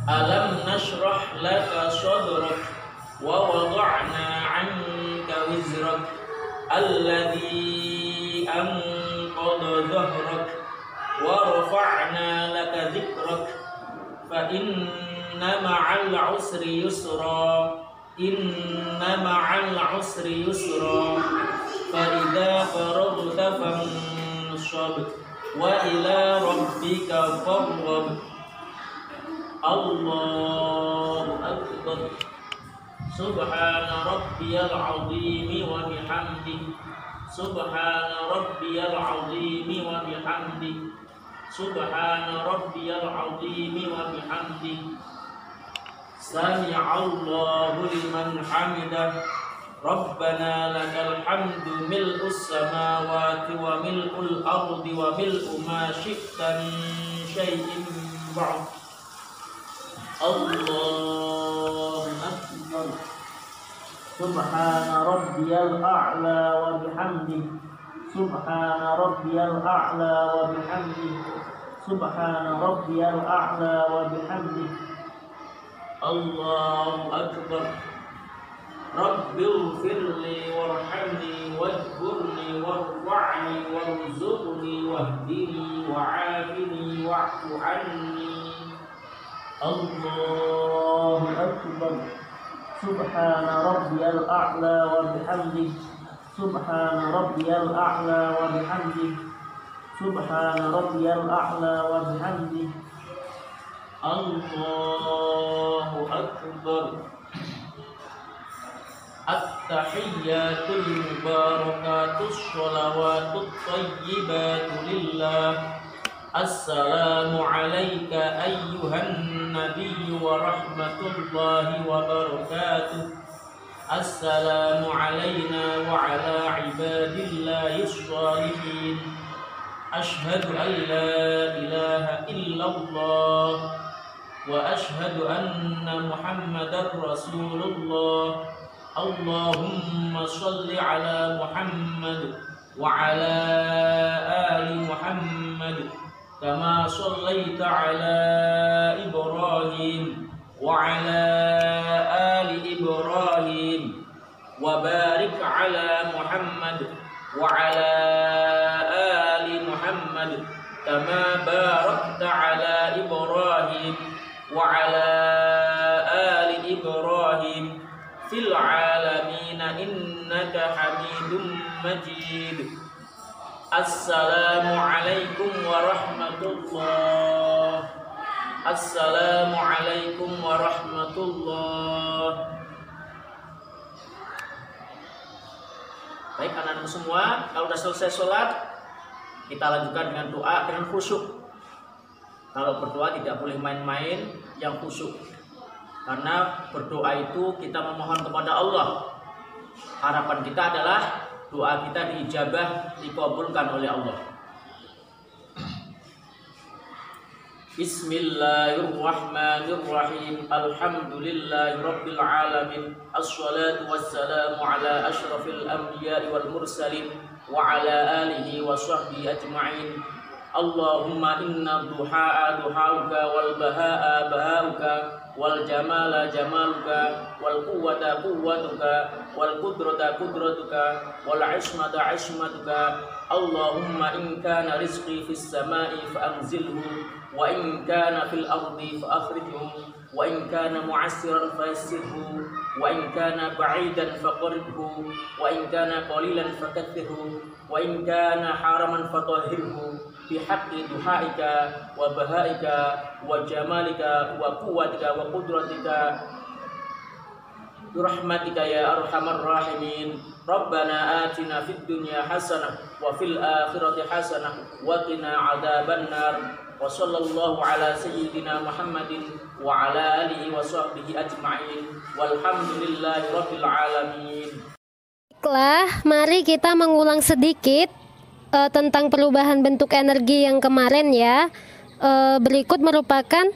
Alam nashrah laka sadrak wa wada'na 'anka wizrak alladzi anqadha dhahrak wa rafa'na laka dhikrak fa inna ma'al 'usri yusra. Inna ma'al 'usri yusra. Fa idza faragta fanshab wa ila rabbika farghab. Allahu akbar. Subhana rabbiyal azim wa bihamdihi. Subhana rabbiyal azim wa bihamdihi. Subhana rabbiyal azim wa bihamdihi. Sami'allahu liman hamidah. Rabbana lakal hamdu mil'us samawati wa mil'ul ardi wa mil'u ma syi'ta min syai'in ba'd. Allahu akbar. Subhana rabbiyal a'la wa bihamdihi. Subhana rabbiyal a'la wa bihamdihi. Subhana rabbiyal a'la wa bihamdihi. Allahu akbar. Rabbighfirli warhamni wajburni warfa'ni warzuqni wahdini wa'afini wa'fu anni. Allahu akbar. Subhana rabbiyal a'la wa bihamdihi. Subhana rabbiyal a'la wa bihamdihi. Subhana rabbiyal a'la wa bihamdihi. Allahu akbar. At-tahiyyatul mubarakatus sholawatut thayyibatu lillah. Assalamu alayka ayyuhan nabiyyu wa rahmatullahi wa barakatuh. Assalamu alayna wa ala ibadillahis shalihin. Ashhadu an la ilaha illallah wa ashhadu anna Muhammadar Rasulullah. Allahumma sholli ala Muhammad wa ala ali Muhammad kama shallaita ala Ibrahim wa ala ali Ibrahim wa barik ala Muhammad wa ala ali Muhammad kama barakta ala Ibrahim wa ala ali Ibrahim fil alamin innaka Hamidum Majid. Assalamu alaikum warahmatullah. Assalamu alaikum warahmatullah. Baik anak-anak semua, kalau sudah selesai sholat, kita lanjutkan dengan doa dengan khusyuk. Kalau berdoa tidak boleh main-main, yang khusyuk. Karena berdoa itu kita memohon kepada Allah. Harapan kita adalah doa kita diijabah, dikabulkan oleh Allah. Bismillahirrahmanirrahim. Alhamdulillahirabbil alamin. Assalatu wassalamu ala asyrafil anbiya'i wal mursalin wa ala alihi wa sahbihi ajma'in. Allahumma inna duha'a duha'uka wal baha'a baha'uka wal jamala jamaluka wal quwwata quwwatuka wal qudrata qudratuka wal ismata ismatuka. Allahumma in kana rizqi fis sama'i fa anzilhu wa in kana fil ardi fa akhrijhu wa in kana mu'assiran fa yassirhu wa in kana ba'idan fa qaribhu wa in kana qalilan fa kaththirhu wa in kana haraman fa tahhirhu bihaqqi duhaika wa bahaika wa jamalika wa quwwatika wa qudratika birahmatika ya arhamar rahimin. Rabbana atina fid dunya hasanah wa fil akhirati hasanah wa qina adzabannar. Wa sallallahu ala sayyidina Muhammadin wa ala alihi wa sahbihi ajma'in. Walhamdulillahi rabbil alamin. Baiklah, mari kita mengulang sedikit tentang perubahan bentuk energi yang kemarin ya. Berikut merupakan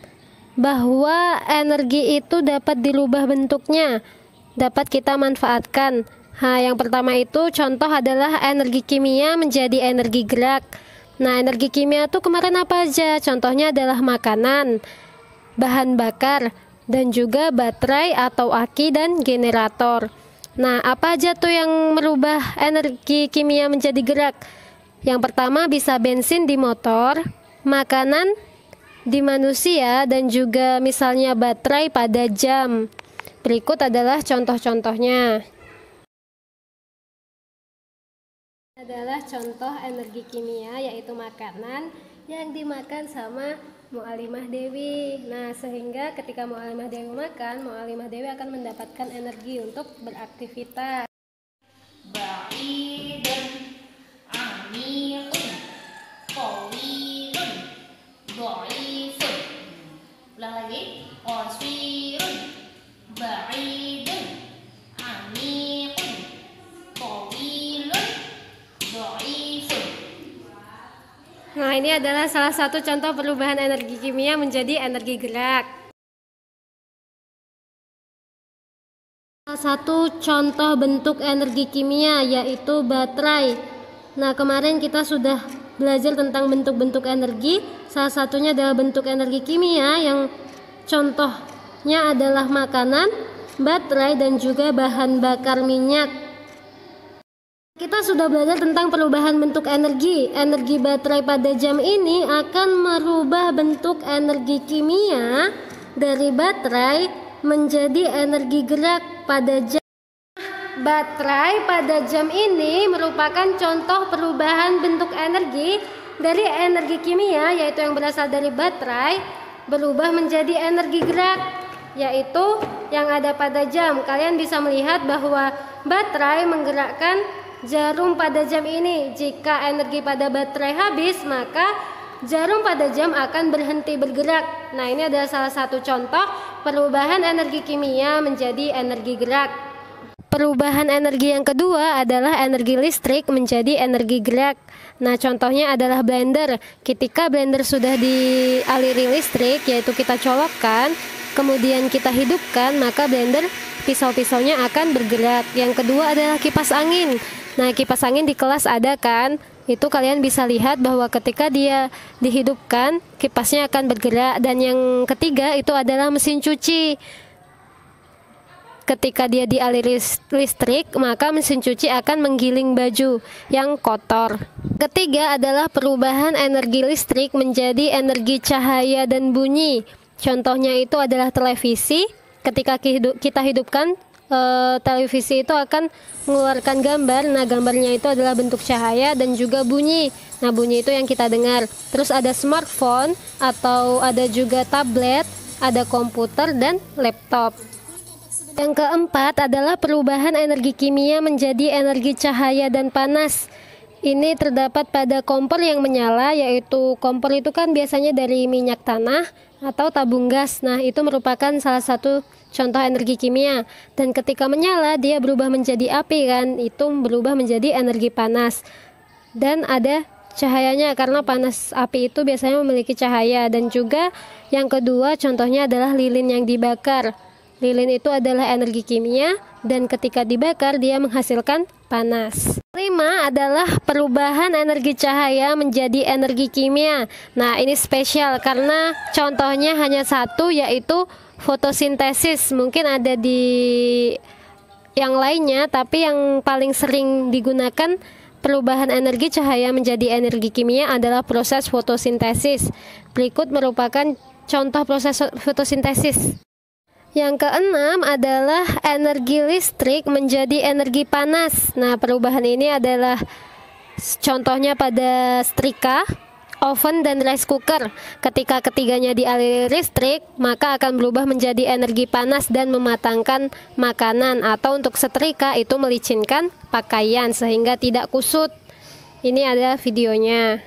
bahwa energi itu dapat dirubah bentuknya, dapat kita manfaatkan. Yang pertama itu contoh adalah energi kimia menjadi energi gerak. Nah, energi kimia itu kemarin apa aja? Contohnya adalah makanan, bahan bakar, dan juga baterai atau aki dan generator. Nah, apa aja tuh yang merubah energi kimia menjadi gerak? Yang pertama bisa bensin di motor, makanan di manusia, dan juga misalnya baterai pada jam. Berikut adalah contoh-contohnya. Adalah contoh energi kimia, yaitu makanan yang dimakan sama Mu'alimah Dewi. Nah, sehingga ketika Mu'alimah Dewi makan, Mu'alimah Dewi akan mendapatkan energi untuk beraktivitas. Ba'idun, amiqun, qawiyun, dha'ifun. Ulang lagi. Qasirun, ba'idun, amiqun, qawiyun, dha'ifun. Nah, ini adalah salah satu contoh perubahan energi kimia menjadi energi gerak. Salah satu contoh bentuk energi kimia yaitu baterai. Nah, kemarin kita sudah belajar tentang bentuk-bentuk energi. Salah satunya adalah bentuk energi kimia yang contohnya adalah makanan, baterai, dan juga bahan bakar minyak. Kita sudah belajar tentang perubahan bentuk energi. Energi baterai pada jam ini akan merubah bentuk energi kimia dari baterai menjadi energi gerak pada jam. Baterai pada jam ini merupakan contoh perubahan bentuk energi dari energi kimia, yaitu yang berasal dari baterai, berubah menjadi energi gerak, yaitu yang ada pada jam. Kalian bisa melihat bahwa baterai menggerakkan jarum pada jam ini. Jika energi pada baterai habis, maka jarum pada jam akan berhenti bergerak. Nah, ini adalah salah satu contoh perubahan energi kimia menjadi energi gerak. Perubahan energi yang kedua adalah energi listrik menjadi energi gerak. Nah, contohnya adalah blender. Ketika blender sudah dialiri listrik, yaitu kita colokkan, kemudian kita hidupkan, maka blender pisau-pisaunya akan bergerak. Yang kedua adalah kipas angin. Nah, kipas angin di kelas ada kan? Itu kalian bisa lihat bahwa ketika dia dihidupkan, kipasnya akan bergerak. Dan yang ketiga itu adalah mesin cuci. Ketika dia dialiri listrik, maka mesin cuci akan menggiling baju yang kotor. Ketiga adalah perubahan energi listrik menjadi energi cahaya dan bunyi. Contohnya itu adalah televisi. Ketika kita hidupkan, televisi itu akan mengeluarkan gambar. Nah, gambarnya itu adalah bentuk cahaya dan juga bunyi. Nah, bunyi itu yang kita dengar. Terus ada smartphone atau ada juga tablet, ada komputer dan laptop. Yang keempat adalah perubahan energi kimia menjadi energi cahaya dan panas. ini terdapat pada kompor yang menyala, yaitu kompor itu kan biasanya dari minyak tanah atau tabung gas. Nah, itu merupakan salah satu contoh energi kimia. Dan ketika menyala, dia berubah menjadi api kan, itu berubah menjadi energi panas. Dan ada cahayanya karena panas api itu biasanya memiliki cahaya. Dan juga yang kedua contohnya adalah lilin yang dibakar. Lilin itu adalah energi kimia dan ketika dibakar dia menghasilkan panas. 5 adalah perubahan energi cahaya menjadi energi kimia. Nah, ini spesial karena contohnya hanya satu, yaitu fotosintesis. Mungkin ada di yang lainnya, tapi yang paling sering digunakan perubahan energi cahaya menjadi energi kimia adalah proses fotosintesis. Berikut merupakan contoh proses fotosintesis. Yang keenam adalah energi listrik menjadi energi panas. Nah, perubahan ini adalah contohnya pada setrika, oven, dan rice cooker. Ketika ketiganya dialiri listrik, maka akan berubah menjadi energi panas dan mematangkan makanan. Atau untuk setrika itu melicinkan pakaian sehingga tidak kusut. Ini ada videonya.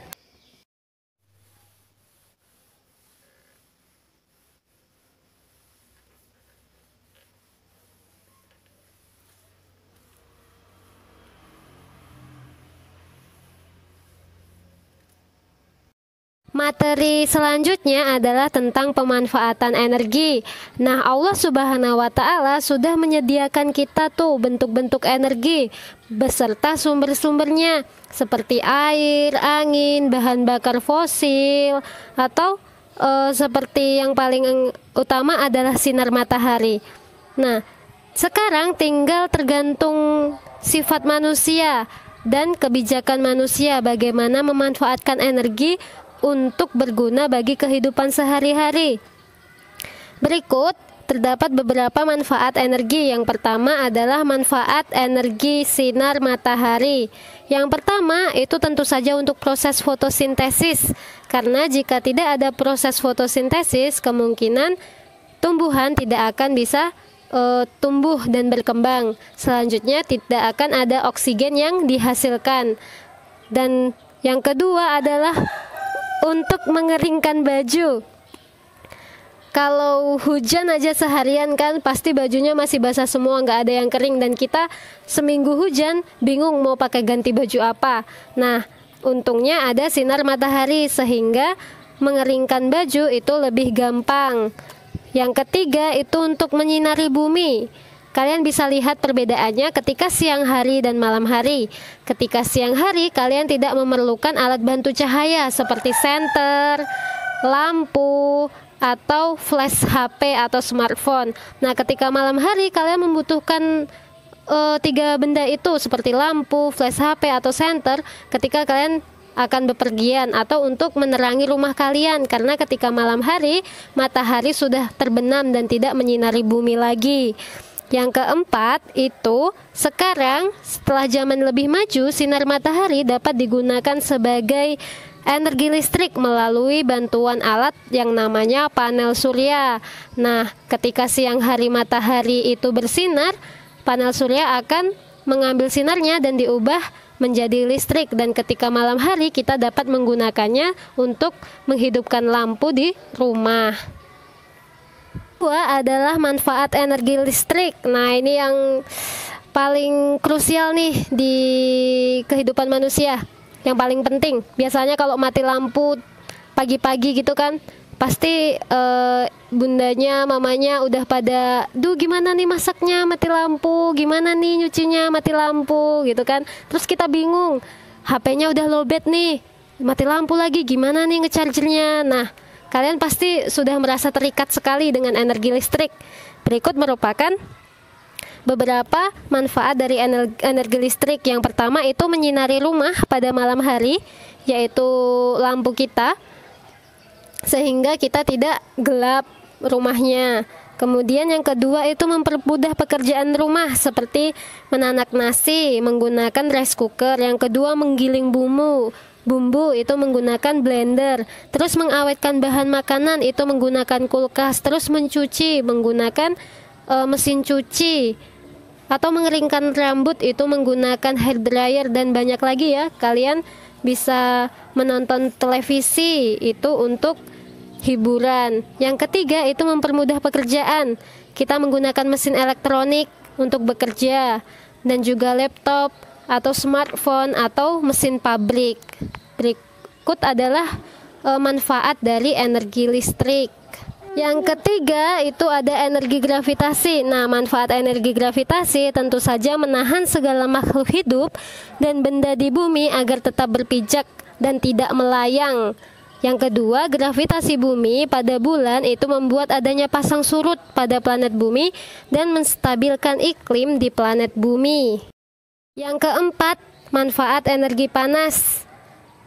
Materi selanjutnya adalah tentang pemanfaatan energi. Nah, Allah Subhanahu wa Ta'ala sudah menyediakan kita tuh bentuk-bentuk energi beserta sumber-sumbernya seperti air, angin, bahan bakar fosil, atau seperti yang paling utama adalah sinar matahari. Nah, sekarang tinggal tergantung sifat manusia dan kebijakan manusia bagaimana memanfaatkan energi untuk berguna bagi kehidupan sehari-hari. Berikut terdapat beberapa manfaat energi. Yang pertama adalah manfaat energi sinar matahari. Yang pertama itu tentu saja untuk proses fotosintesis. Karena jika tidak ada proses fotosintesis, kemungkinan tumbuhan tidak akan bisa tumbuh dan berkembang. Selanjutnya tidak akan ada oksigen yang dihasilkan. Dan yang kedua adalah untuk mengeringkan baju. Kalau hujan aja seharian kan pasti bajunya masih basah semua, nggak ada yang kering, dan kita seminggu hujan bingung mau pakai ganti baju apa. Nah, untungnya ada sinar matahari sehingga mengeringkan baju itu lebih gampang. Yang ketiga itu untuk menyinari bumi. Kalian bisa lihat perbedaannya ketika siang hari dan malam hari. Ketika siang hari kalian tidak memerlukan alat bantu cahaya seperti senter, lampu, atau flash HP atau smartphone. Nah, ketika malam hari kalian membutuhkan tiga benda itu seperti lampu, flash HP, atau senter ketika kalian akan bepergian atau untuk menerangi rumah kalian, karena ketika malam hari matahari sudah terbenam dan tidak menyinari bumi lagi. Yang keempat itu sekarang setelah zaman lebih maju, sinar matahari dapat digunakan sebagai energi listrik melalui bantuan alat yang namanya panel surya. Nah, ketika siang hari matahari itu bersinar, panel surya akan mengambil sinarnya dan diubah menjadi listrik, dan ketika malam hari kita dapat menggunakannya untuk menghidupkan lampu di rumah. Kedua adalah manfaat energi listrik. Nah, ini yang paling krusial nih di kehidupan manusia, yang paling penting. Biasanya kalau mati lampu pagi-pagi gitu kan, pasti bundanya, mamanya udah pada, duh gimana nih masaknya mati lampu, gimana nih nyucinya mati lampu gitu kan. Terus kita bingung, HP-nya udah lowbat nih, mati lampu lagi, gimana nih ngechargernya. Nah, kalian pasti sudah merasa terikat sekali dengan energi listrik. Berikut merupakan beberapa manfaat dari energi listrik. Yang pertama itu menyinari rumah pada malam hari, yaitu lampu kita, sehingga kita tidak gelap rumahnya. Kemudian yang kedua itu mempermudah pekerjaan rumah seperti menanak nasi menggunakan rice cooker. Yang kedua menggiling bumbu itu menggunakan blender. Terus mengawetkan bahan makanan itu menggunakan kulkas. Terus mencuci menggunakan mesin cuci. atau mengeringkan rambut itu menggunakan hair dryer, dan banyak lagi ya. Kalian bisa menonton televisi itu untuk hiburan. Yang ketiga itu mempermudah pekerjaan. Kita menggunakan mesin elektronik untuk bekerja, dan juga laptop atau smartphone atau mesin pabrik. Berikut adalah manfaat dari energi listrik. Yang ketiga itu ada energi gravitasi. Nah, manfaat energi gravitasi tentu saja menahan segala makhluk hidup dan benda di bumi agar tetap berpijak dan tidak melayang. Yang kedua, gravitasi bumi pada bulan itu membuat adanya pasang surut pada planet bumi dan menstabilkan iklim di planet bumi. Yang keempat, manfaat energi panas.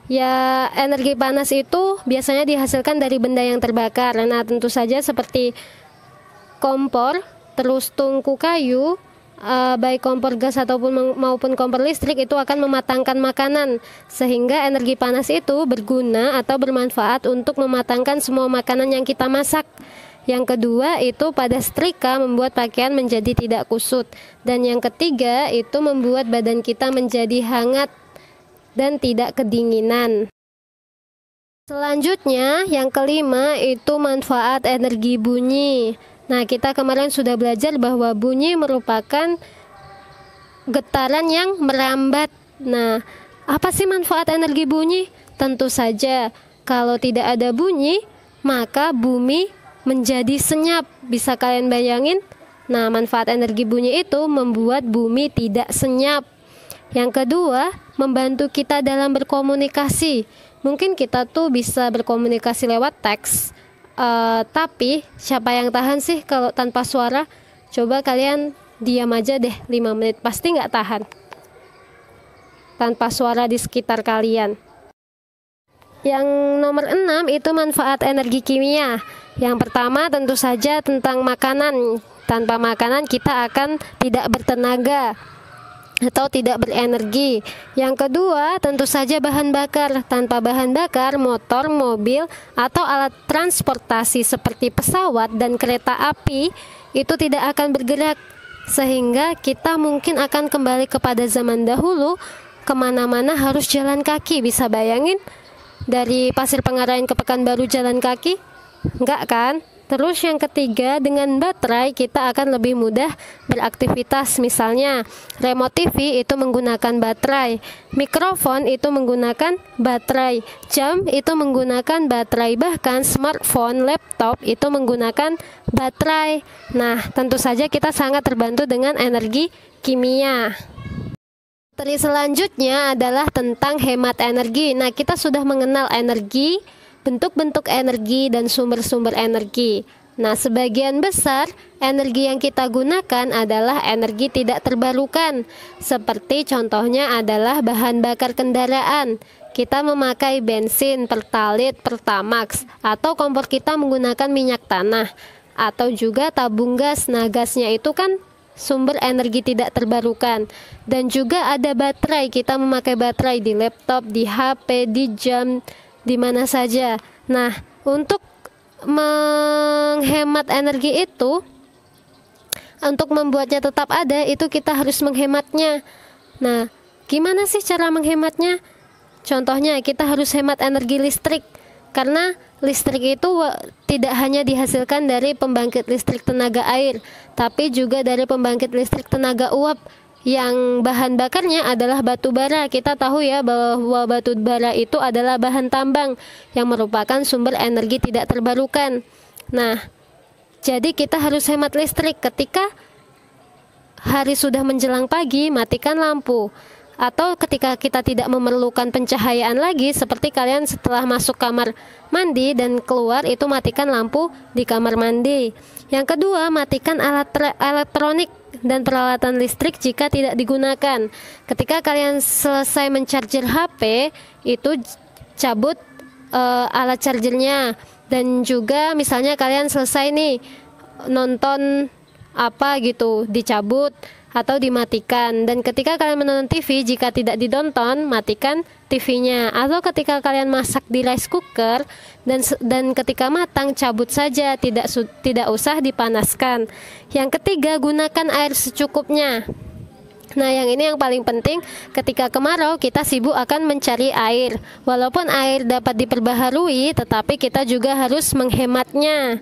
Ya, energi panas itu biasanya dihasilkan dari benda yang terbakar. Nah, tentu saja seperti kompor, terus tungku kayu, baik kompor gas ataupun maupun kompor listrik itu akan mematangkan makanan, sehingga energi panas itu berguna atau bermanfaat untuk mematangkan semua makanan yang kita masak. Yang kedua itu pada setrika membuat pakaian menjadi tidak kusut, dan yang ketiga itu membuat badan kita menjadi hangat dan tidak kedinginan. Selanjutnya yang kelima itu manfaat energi bunyi. Nah, kita kemarin sudah belajar bahwa bunyi merupakan getaran yang merambat. Nah, apa sih manfaat energi bunyi? Tentu saja kalau tidak ada bunyi maka bumi menjadi senyap. Bisa kalian bayangin? Nah, manfaat energi bunyi itu membuat bumi tidak senyap. Yang kedua, membantu kita dalam berkomunikasi. Mungkin kita tuh bisa berkomunikasi lewat teks, tapi siapa yang tahan sih kalau tanpa suara? Coba kalian diam aja deh 5 menit, pasti nggak tahan tanpa suara di sekitar kalian. Yang nomor 6 itu manfaat energi kimia. Yang pertama tentu saja tentang makanan. Tanpa makanan kita akan tidak bertenaga atau tidak berenergi. Yang kedua tentu saja bahan bakar. Tanpa bahan bakar, motor, mobil, atau alat transportasi seperti pesawat dan kereta api itu tidak akan bergerak, sehingga kita mungkin akan kembali kepada zaman dahulu, kemana-mana harus jalan kaki. Bisa bayangin dari Pasir Pengarahan ke Pekanbaru jalan kaki? Enggak kan? Terus yang ketiga, dengan baterai kita akan lebih mudah beraktivitas. Misalnya remote TV itu menggunakan baterai, mikrofon itu menggunakan baterai, jam itu menggunakan baterai, bahkan smartphone, laptop itu menggunakan baterai. Nah, tentu saja kita sangat terbantu dengan energi kimia. Materi selanjutnya adalah tentang hemat energi. Nah, kita sudah mengenal energi, bentuk-bentuk energi, dan sumber-sumber energi. Nah, sebagian besar energi yang kita gunakan adalah energi tidak terbarukan. Seperti contohnya adalah bahan bakar kendaraan. Kita memakai bensin, pertalite, pertamax, atau kompor kita menggunakan minyak tanah, atau juga tabung gas. Nah, gasnya itu kan sumber energi tidak terbarukan. Dan juga ada baterai. Kita memakai baterai di laptop, di HP, di jam, di mana saja. Nah, untuk menghemat energi itu, untuk membuatnya tetap ada, itu kita harus menghematnya. Nah, gimana sih cara menghematnya? Contohnya, kita harus hemat energi listrik. Karena listrik itu tidak hanya dihasilkan dari pembangkit listrik tenaga air, tapi juga dari pembangkit listrik tenaga uap, yang bahan bakarnya adalah batu bara. Kita tahu ya bahwa batu bara itu adalah bahan tambang yang merupakan sumber energi tidak terbarukan. Nah, jadi kita harus hemat listrik. Ketika hari sudah menjelang pagi, matikan lampu. Atau ketika kita tidak memerlukan pencahayaan lagi, seperti kalian setelah masuk kamar mandi dan keluar, itu matikan lampu di kamar mandi. Yang kedua, matikan alat elektronik dan peralatan listrik jika tidak digunakan. Ketika kalian selesai mencarger HP, itu cabut alat chargernya. Dan juga misalnya kalian selesai nih nonton apa gitu, dicabut. atau dimatikan. Dan ketika kalian menonton TV, jika tidak ditonton, matikan TV-nya. Atau ketika kalian masak di rice cooker dan ketika matang, cabut saja, tidak usah dipanaskan. Yang ketiga, gunakan air secukupnya. Nah, yang ini yang paling penting. Ketika kemarau, kita sibuk akan mencari air. Walaupun air dapat diperbaharui, tetapi kita juga harus menghematnya.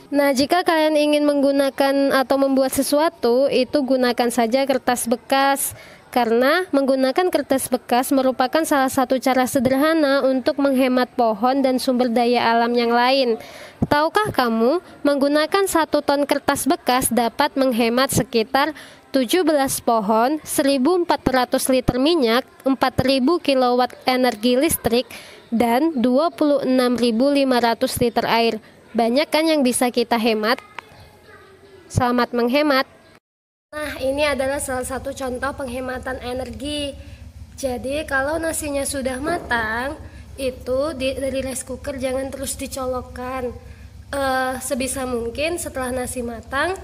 Nah, jika kalian ingin menggunakan atau membuat sesuatu, itu gunakan saja kertas bekas. Karena menggunakan kertas bekas merupakan salah satu cara sederhana untuk menghemat pohon dan sumber daya alam yang lain. Tahukah kamu, menggunakan 1 ton kertas bekas dapat menghemat sekitar 17 pohon, 1.400 liter minyak, 4.000 kilowatt energi listrik, dan 26.500 liter air. Banyak kan yang bisa kita hemat? Selamat menghemat. Nah, ini adalah salah satu contoh penghematan energi. Jadi, kalau nasinya sudah matang, itu dari rice cooker jangan terus dicolokkan. Sebisa mungkin setelah nasi matang,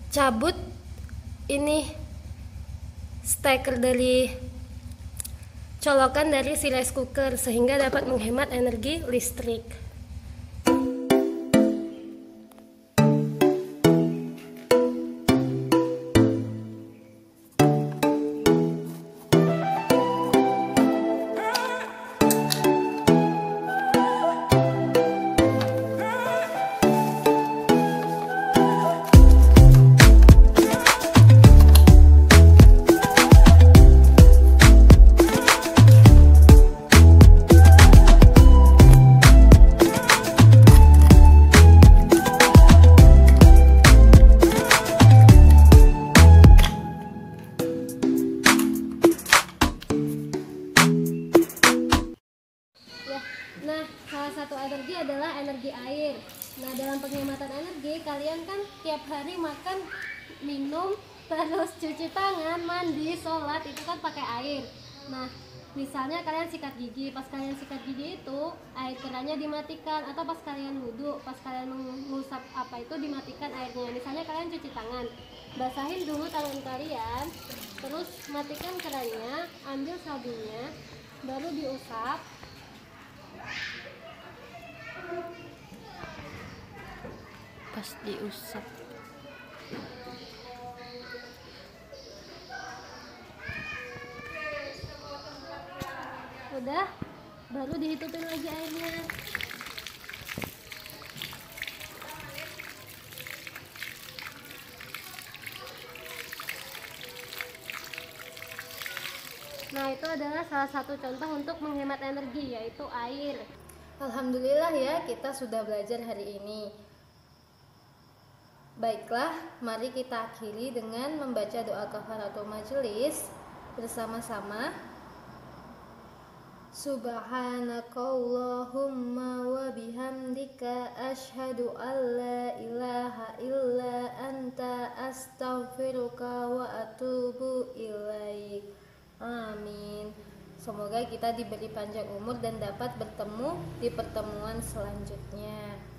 cabut ini steker dari colokan dari si rice cooker sehingga dapat menghemat energi listrik. Nah, salah satu energi adalah energi air. Nah, dalam penghematan energi, kalian kan tiap hari makan, minum, terus cuci tangan, mandi, sholat, itu kan pakai air. Nah, misalnya kalian sikat gigi, pas kalian sikat gigi itu, air kerannya dimatikan. Atau pas kalian wudhu, pas kalian mengusap apa itu, dimatikan airnya. Misalnya kalian cuci tangan, basahin dulu tangan kalian, terus matikan kerannya, ambil sabunnya, baru diusap. Pas diusap, udah, baru dihitupin lagi airnya. Nah, itu adalah salah satu contoh untuk menghemat energi, yaitu air. Alhamdulillah ya, kita sudah belajar hari ini. Baiklah, mari kita akhiri dengan membaca doa kafaratul majelis bersama-sama. Subhanakallahumma wa bihamdika asyhadu an la ilaha illa anta astaghfiruka wa atubu ilaik. Amin. Semoga kita diberi panjang umur dan dapat bertemu di pertemuan selanjutnya.